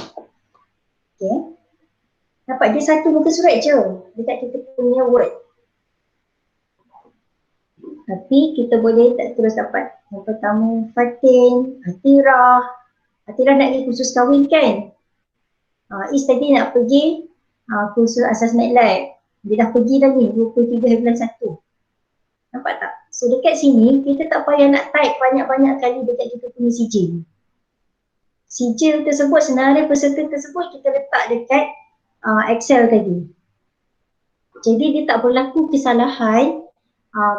Okay. Nampak dia satu muka surat je dekat kita punya Word. Tapi kita boleh tak terus dapat. Yang pertama Fatin, Atira. Atira nak pergi kursus kahwin kan? Is tadi nak pergi kursus asas MATLAB. Dia dah pergi dah ni 23/1. Nampak tak? So dekat sini kita tak payah nak type banyak-banyak kali dekat kita punya sijil. Sijil tersebut, senarai peserta tersebut kita letak dekat Excel tadi. Jadi dia tak berlaku kesalahan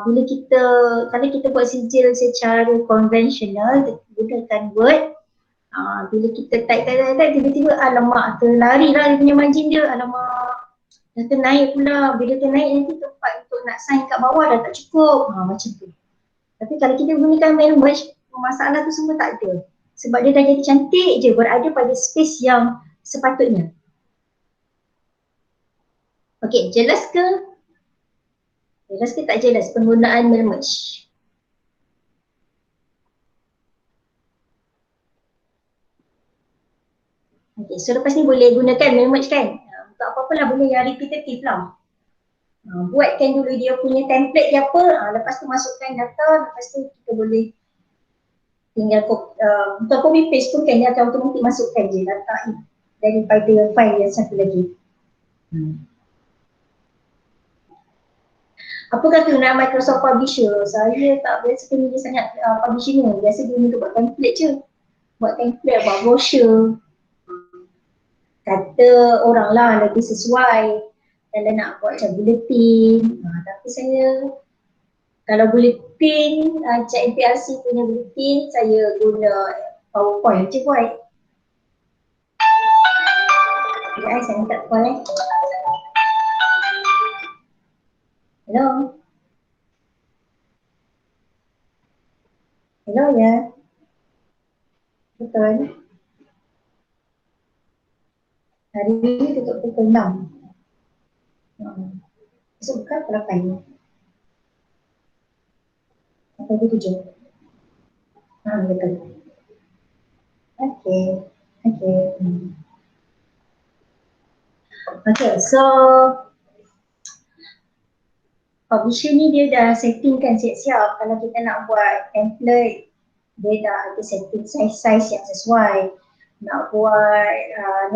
bila kita, kalau kita buat sijil secara konvensional gunakan Word, bila kita type tiba-tiba alamak terlari lah dia punya margin dia, alamak dah ternaik pula, bila ternaik nanti tempat untuk nak sign kat bawah dah tak cukup, macam tu. Tapi kalau kita gunakan mail merge, masalah tu semua tak ada sebab dia dah jadi cantik je berada pada space yang sepatutnya. Okey, jelas ke? Jelas ke tak jelas penggunaan mail merge? Okay, so lepas ni boleh gunakan mail merge kan? Untuk apa-apa lah, boleh yang repetitive lah. Buatkan dulu dia punya template dia apa, lepas tu masukkan data, lepas tu kita boleh tinggal untuk copy paste pun kan dia akan automatic masukkan je data daripada file yang satu lagi. Apa kata nak Microsoft Publisher? Saya tak biasa pilih sangat publisher ni. Biasa dia untuk buat template je. Buat template, buat brochure. Kata orang lah lebih sesuai kalau nak buat macam bulletin. Tapi saya kalau bulletin, Cik MPRC punya bulletin, saya guna PowerPoint je buat. Sekejap saya minta call Hello? Hello ya? Betul? Hari ini tutup pukul 6. Esok buka pukul 8. Atau pukul 7. Betul. Okay. Okay, so publisher ni dia dah settingkan siap-siap. Kalau kita nak buat template, dia dah ada setting size yang sesuai. Nak buat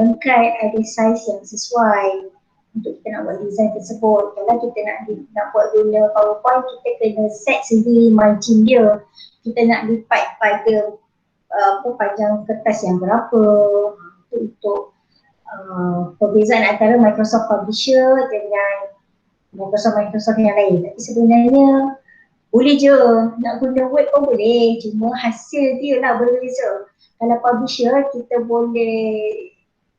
name-card, ada size yang sesuai untuk kita nak buat design tersebut. Kalau kita nak buat guna PowerPoint, kita kena set sendiri margin dia. Kita nak lipat pada panjang kertas yang berapa untuk perbezaan antara Microsoft Publisher dengan Microsoft yang lain. Tapi sebenarnya boleh je, nak guna Word pun boleh, cuma hasil dia lah berbeza. Kalau Publisher kita boleh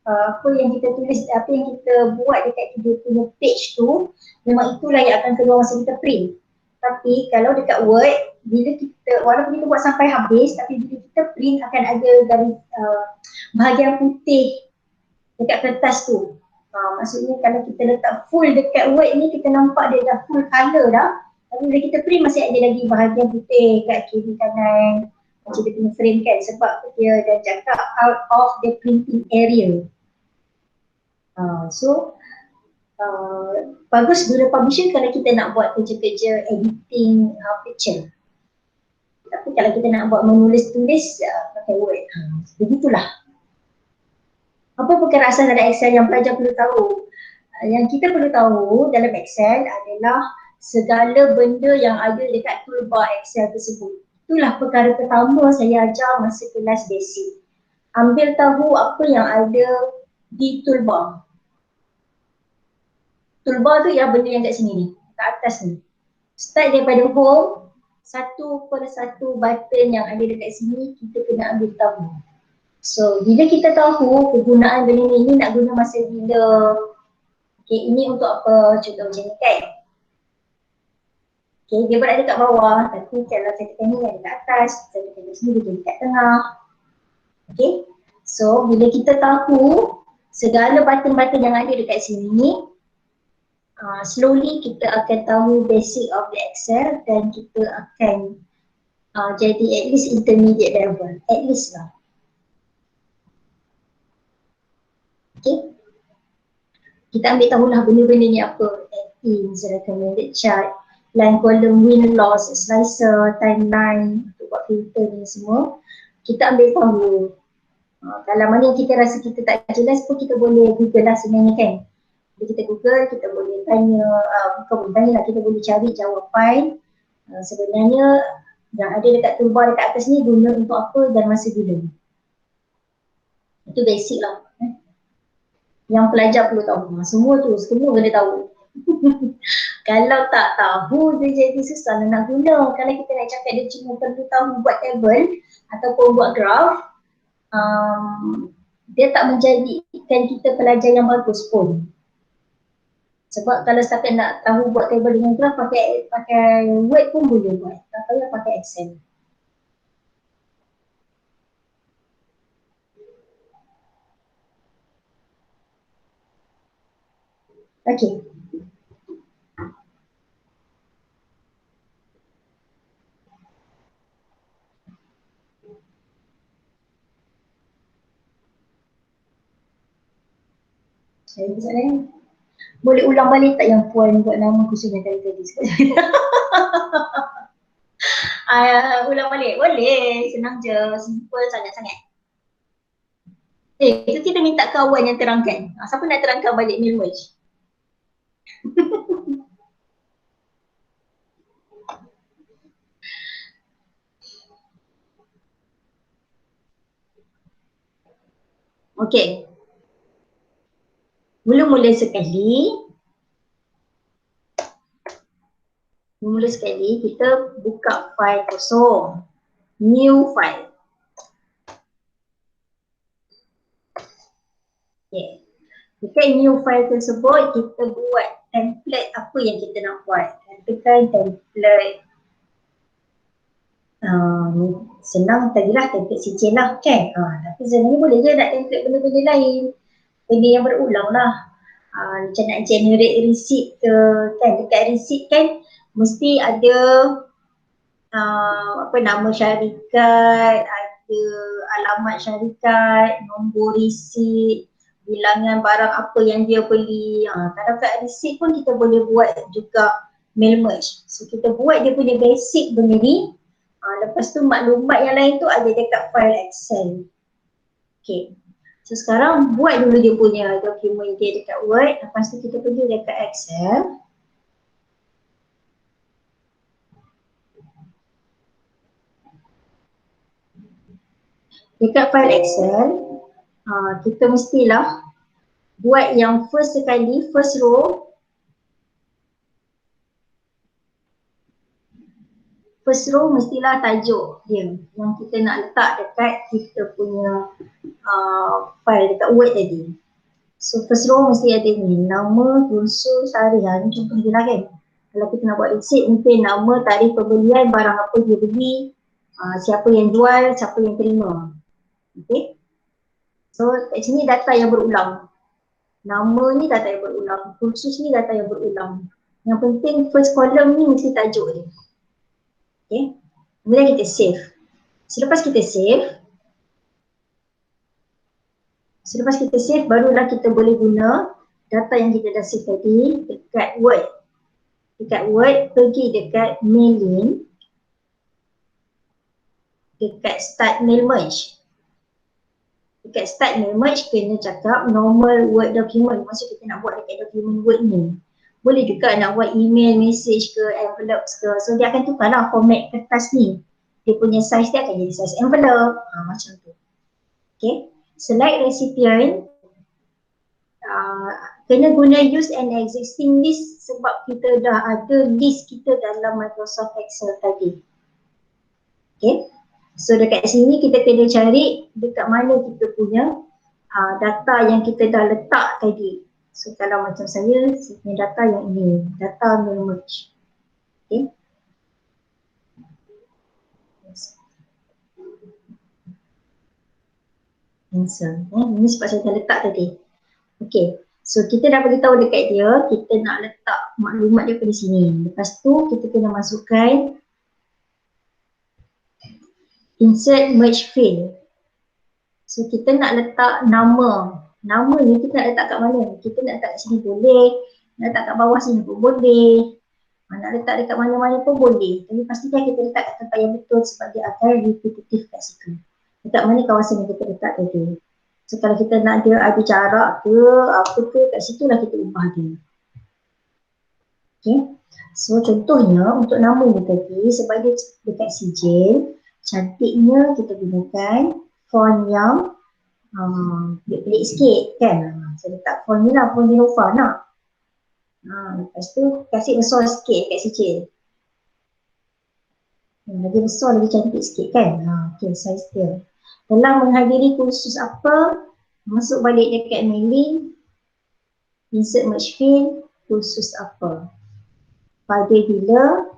apa yang kita tulis, apa yang kita buat dekat dia punya page tu, memang itulah yang akan keluar masa kita print. Tapi kalau dekat Word, bila kita, walaupun kita buat sampai habis, tapi bila kita print akan ada garis bahagian putih dekat kertas tu. Maksudnya kalau kita letak full dekat Word ni, kita nampak dia dah full colour dah. Tapi bila kita print masih ada lagi bahagian putih kat kiri kanan macam dia punya frame kan, sebab dia dah cakap out of the printing area. Bagus guna publisher kalau kita nak buat kerja-kerja editing picture. Tapi kalau kita nak buat menulis-tulis pakai Word. Begitulah. Apa perkara asas dalam Excel yang pelajar perlu tahu? Yang kita perlu tahu dalam Excel adalah segala benda yang ada dekat toolbar Excel tersebut. Itulah perkara pertama saya ajar masa kelas basic. Ambil tahu apa yang ada di toolbar. Toolbar tu yang benda yang kat sini ni, kat atas ni. Start daripada home, satu per satu button yang ada dekat sini kita kena ambil tahu. So, bila kita tahu kegunaan benda ni nak guna masa bila, okay, ini untuk apa, contoh macam ni kan. Okay, dia berada kat bawah, tapi kalau saya tekan ni ada kat atas, saya tekan kat sini dia jadi kat tengah. Okay, so bila kita tahu segala button-button yang ada dekat sini, slowly kita akan tahu basic of the Excel dan kita akan jadi at least intermediate level, at least lah. Okay, kita ambil tahulah benda-benda ni apa, settings, recommended chart. line column, win loss, slicer, timeline untuk buat filter ni semua. Kita ambil tahu. Kalau mana yang kita rasa kita tak jelas pun kita boleh Google lah sebenarnya kan. Jadi kita Google, kita boleh tanya, bukan boleh tanya lah, kita boleh cari jawapan sebenarnya yang ada dekat toolbar dekat atas ni guna untuk apa dan masa guna. Itu basic lah. Yang pelajar perlu tahu. Semua tu, semua kena tahu. Kalau tak tahu dia jadi susah nak guna. Kalau kita nak cakap dia cuma perlu tahu buat table ataupun buat graph, dia tak menjadikan kita pelajar yang bagus pun. Sebab kalau setakat nak tahu buat table dengan graph, pakai Word pun boleh buat. Tak payah pakai Excel. Okay. Saya misalnya, boleh ulang balik tak yang Puan buat nama khususnya tadi? Ulang balik? Boleh, senang je, simple sangat-sangat. Itu kita minta kawan yang terangkan. Siapa nak terangkan balik mail merge? Okey. Mula-mula sekali kita buka file kosong. New file. Okay. Dekat new file tersebut kita buat template apa yang kita nak buat. Tekan template. Senang tadilah template CC lah kan. Tapi sebenarnya boleh je nak template benda-benda lain. Benda yang berulang lah. Macam nak generate receipt ke kan. Dekat receipt kan mesti ada nama syarikat, ada alamat syarikat, nombor receipt, bilangan barang apa yang dia beli. Kalau kat receipt pun kita boleh buat juga mail merge. So kita buat dia punya basic benda ni. Lepas tu maklumat yang lain tu ada dekat file Excel. Okay. So sekarang buat dulu dia punya dokumen dia dekat Word. Lepas tu kita pergi dekat Excel. Dekat file Excel, kita mestilah buat yang first sekali, first row. First row mestilah tajuk dia yang kita nak letak dekat kita punya file dekat Word tadi. So first row mesti ada ni, nama, kursus, tarikh. Ni contoh je lah kan. Kalau kita nak buat receipt, mungkin nama, tarikh pembelian, barang apa dia beli, siapa yang jual, siapa yang terima. Okay. So kat sini data yang berulang. Nama ni data yang berulang, kursus ni data yang berulang. Yang penting first column ni mesti tajuk dia. Okay. Kemudian kita save. Selepas kita save, barulah kita boleh guna data yang kita dah save tadi dekat Word. Dekat Word, pergi dekat mailing, dekat start mail merge. Dekat start mail merge kena cakap normal Word document. Maksud kita nak buat dekat dokumen Word ni. Boleh juga nak buat email, message ke, envelopes ke. So dia akan tukar lah format kertas ni. Dia punya size dia akan jadi size envelope. Macam tu. Okay. Select recipient. Kena guna use an existing list sebab kita dah ada list kita dalam Microsoft Excel tadi. Okay. So dekat sini kita kena cari dekat mana kita punya data yang kita dah letak tadi. So kalau macam saya punya data yang ini, data mail merge. Okay. Answer. Ini sebab saya dah letak tadi. Okay. So kita dah beritahu dekat dia, kita nak letak maklumat dia pada sini. Lepas tu kita kena masukkan insert merge field. So kita nak letak nama. Nama ni kita nak letak kat mana? Kita nak letak kat sini boleh, nak letak kat bawah sini pun boleh. Nak letak dekat mana-mana pun boleh. Tapi pastikan kita letak kat tempat yang betul sebab dia akan repetitif kat situ. Dekat mana kawasan yang kita letak tadi. So kalau kita nak dia ada jarak ke apa ke kat situ lah kita ubah dia. Okay. So contohnya untuk nama ni tadi sebab dia dekat sijil, cantiknya kita gunakan font yang pelik sikit kan. Saya letak font ni lah, font Nilofar nak. Lepas tu kasih besar sikit kat sijil. Lagi besar, lagi cantik sikit kan. Okay, size dia. Telah menghadiri kursus apa, masuk balik dekat mailing, insert merge field, kursus apa. Pada bila,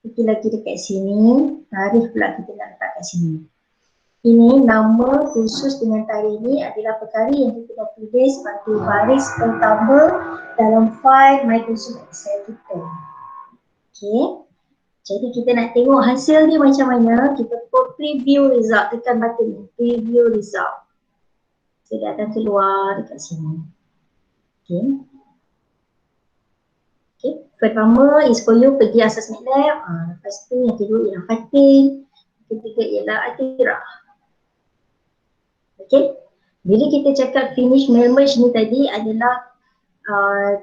itu lagi dekat sini, tarikh pula kita nak letak kat sini. Ini nama kursus dengan tarikh ni adalah perkara yang kita dah tulis pada baris pertama dalam file Microsoft Excel kita. Okay. Jadi kita nak tengok hasil dia macam mana, kita preview result, tekan button ni, preview result. So dia akan keluar dekat sini. Okay. Okay. Pertama is for you pergi assessment lab, lepas tu yang kedua ialah Fatin, ketiga ialah Atira. Okay. Bila kita cakap finish merge ni tadi adalah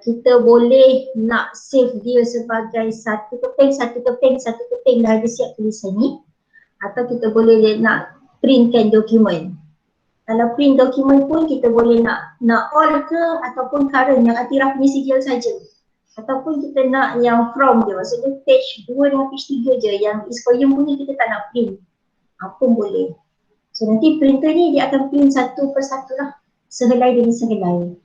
kita boleh nak save dia sebagai satu keping dah ada siap tulisan ni, atau kita boleh nak printkan dokumen. Kalau print dokumen pun kita boleh nak all ke ataupun current yang Atira punya sijil saja, ataupun kita nak yang from je, maksudnya page 2 dengan page 3 je, yang is for you punya kita tak nak print, pun boleh. So nanti printer ni dia akan print satu persatu lah, sehelai demi sehelai.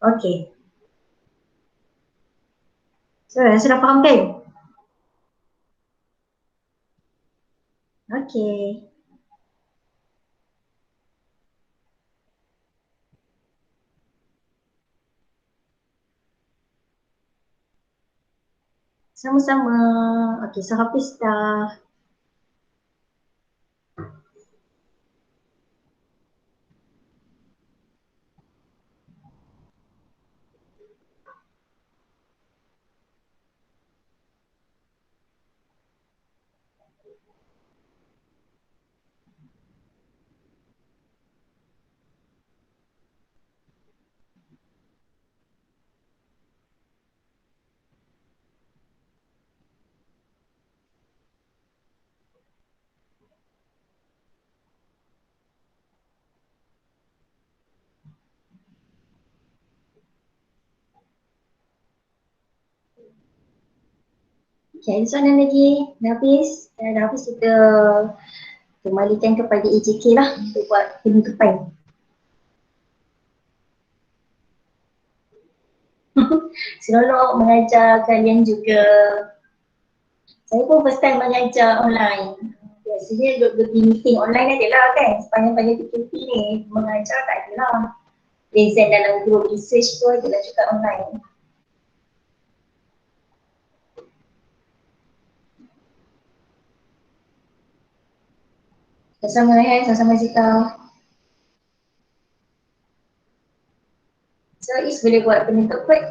Okay. So sudah faham kan? Okay. Sama-sama. Okay, so habis dah. Okay, ada soalan lagi? Dah habis? Dah habis kita kembalikan kepada AJK lah untuk buat penutupan. Seronok mengajar kalian juga. Saya pun first time mengajar online. Biasanya lebih meeting online aja lah kan. Sepanjang-panjang PKP ni mengajar tak ada lah. Present dalam group research tu adalah juga online. Sama-sama Zita. So Is boleh buat penutup kot.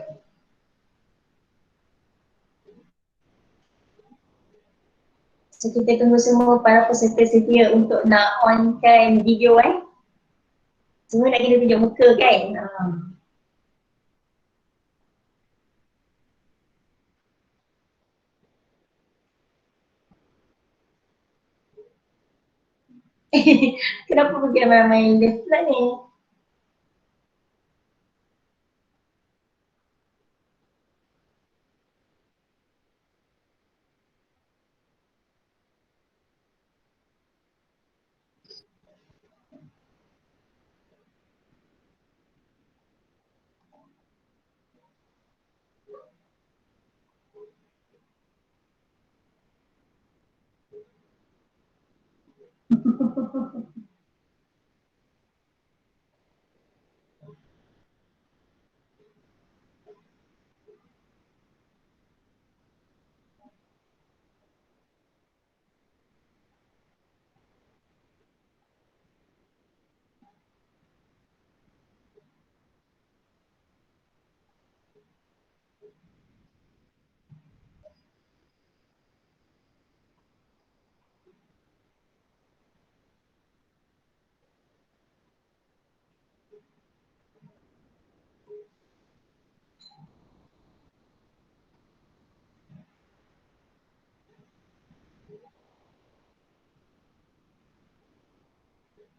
So kita tunggu semua para peserta sedia untuk nak on-kan video Semua nak kena tunjuk muka kan. Kenapa pergi ramai-ramai live pula ni?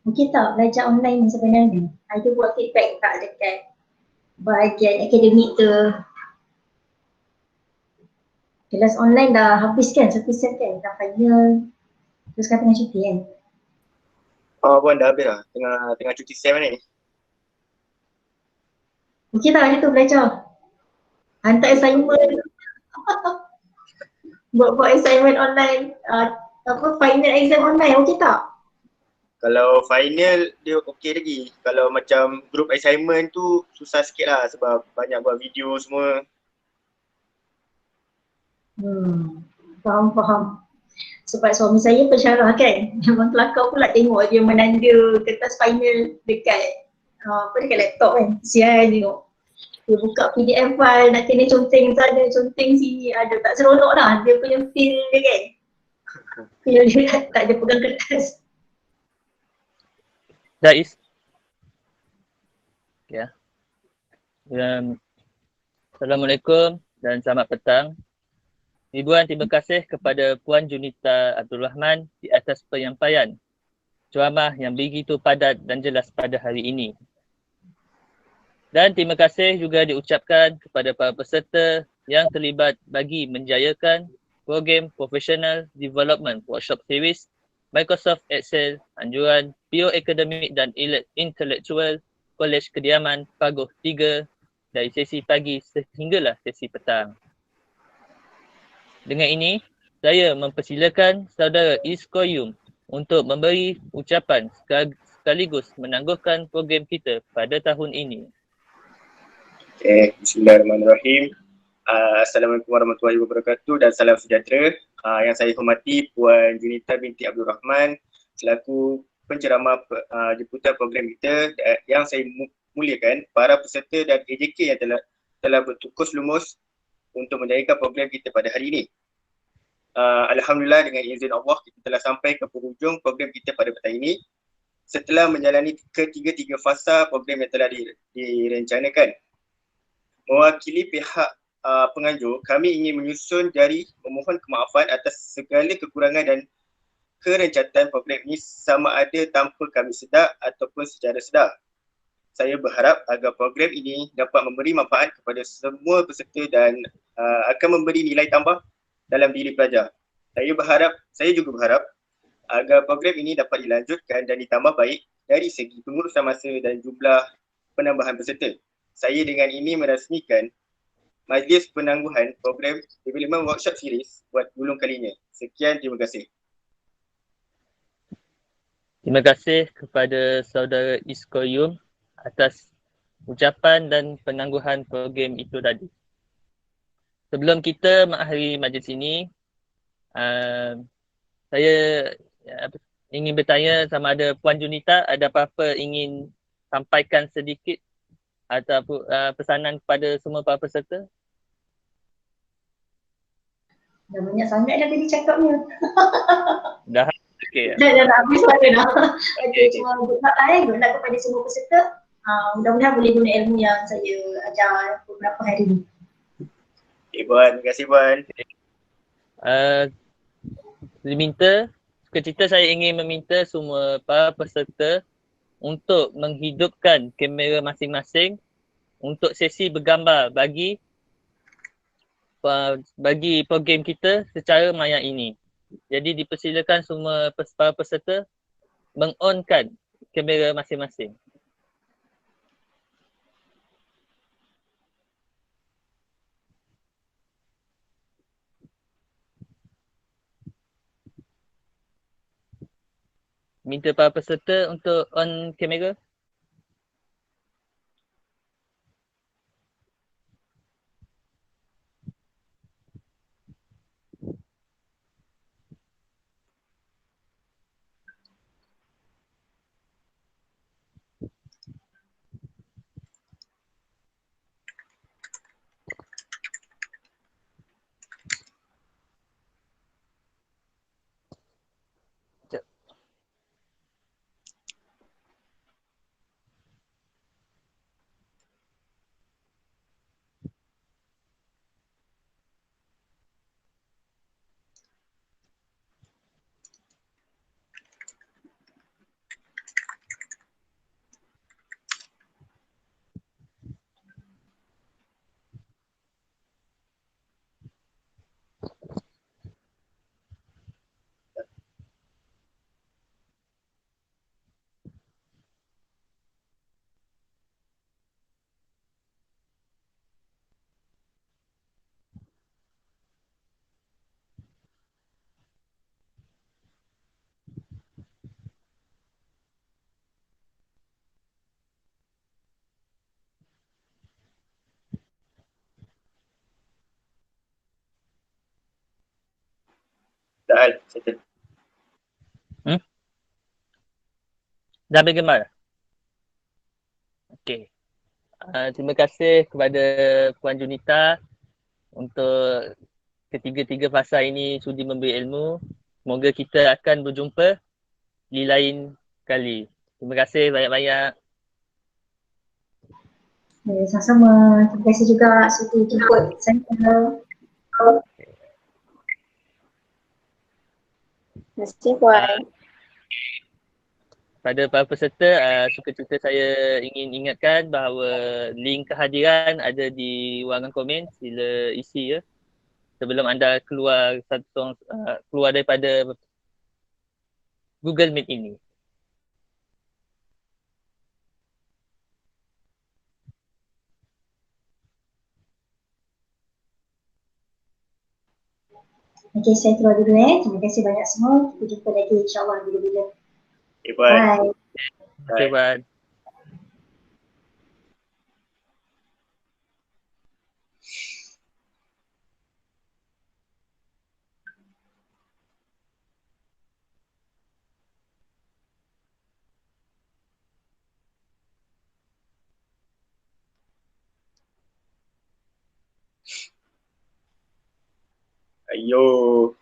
Okey tak belajar online ni sebenarnya? Ada buat feedback tak dekat bahagian akademik tu? Kelas online dah habis kan, satu sem kan, dah final. Terus kan tengah cuti kan? Oh pun dah habis lah, tengah cuti SEM ni. Okey tak hari tu belajar? Hantar assignment, buat assignment online, final exam online, okey tak? Kalau final dia okey lagi. Kalau macam group assignment tu susah sikit lah sebab banyak buat video semua. Faham. Sebab suami saya pensyarah kan, memang kelakar pula tengok dia menanda kertas final dekat dekat laptop kan. Sial tengok. Dia buka PDF file nak kena conteng sana, conteng sini, ada tak seronok lah dia punya feel dia kan. Feel dia tak ada pegang kertas. Dais. Ya. Assalamualaikum dan selamat petang. Ribuan terima kasih kepada Puan Junita Abdul Rahman di atas penyampaian ceramah yang begitu padat dan jelas pada hari ini. Dan terima kasih juga diucapkan kepada para peserta yang terlibat bagi menjayakan program Professional Development Workshop Series Microsoft Excel anjuran Bioakademik dan Intellectual Kolej Kediaman Paguh 3 dari sesi pagi sehinggalah sesi petang. Dengan ini, saya mempersilakan saudara Iskoyum untuk memberi ucapan sekaligus menangguhkan program kita pada tahun ini. Okay, bismillahirrahmanirrahim. Assalamualaikum warahmatullahi wabarakatuh dan salam sejahtera. Yang saya hormati Puan Junita binti Abdul Rahman selaku penceramah jemputan program kita, yang saya muliakan para peserta dan AJK yang telah bertukus lumus untuk menjayakan program kita pada hari ini. Alhamdulillah dengan izin Allah kita telah sampai ke penghujung program kita pada petang ini setelah menjalani ketiga-tiga fasa program yang telah direncanakan. Mewakili pihak penganjur, kami ingin menyusun jari memohon kemaafan atas segala kekurangan dan kerencatan program ini sama ada tanpa kami sedar ataupun secara sedar. Saya berharap agar program ini dapat memberi manfaat kepada semua peserta dan akan memberi nilai tambah dalam diri pelajar. Saya juga berharap agar program ini dapat dilanjutkan dan ditambah baik dari segi pengurusan masa dan jumlah penambahan peserta. Saya dengan ini merasmikan majlis penangguhan program Development Workshop Series buat gulung kalinya. Sekian, terima kasih. Terima kasih kepada saudara Iskoyum atas ucapan dan penangguhan program itu tadi. Sebelum kita mengakhiri majlis ini, saya ingin bertanya sama ada Puan Junita ada apa-apa ingin sampaikan sedikit ataupun pesanan kepada semua para peserta? Dah banyak sangat dah tadi cakapnya. Dah okey. Dah habis masa dah. Okey, cuma good luck kepada semua peserta. Mudah-mudahan boleh guna ilmu yang saya ajar beberapa hari ni. Okay, Puan. Terima kasih, Puan. Saya ingin meminta semua para peserta untuk menghidupkan kamera masing-masing untuk sesi bergambar bagi program kita secara maya ini. Jadi dipersilakan semua para peserta meng-onkan kamera masing-masing. Minta para peserta untuk on kamera. Al, settle. Dah bagaimana? Okey. Terima kasih kepada Puan Junita untuk ketiga-tiga fasa ini sudi memberi ilmu. Semoga kita akan berjumpa di lain kali. Terima kasih banyak-banyak. Sama-sama. Terima kasih juga sudi jemput saya. Terima kasih Puan. Pada para peserta, suka cerita saya ingin ingatkan bahawa link kehadiran ada di ruangan komen. Sila isi ya sebelum anda keluar keluar daripada Google Meet ini. Okey, saya keluar dulu Terima kasih banyak semua. Kita jumpa lagi insyaAllah bila-bila. Okay, Puan. Bye. Okay, Puan. Ayo.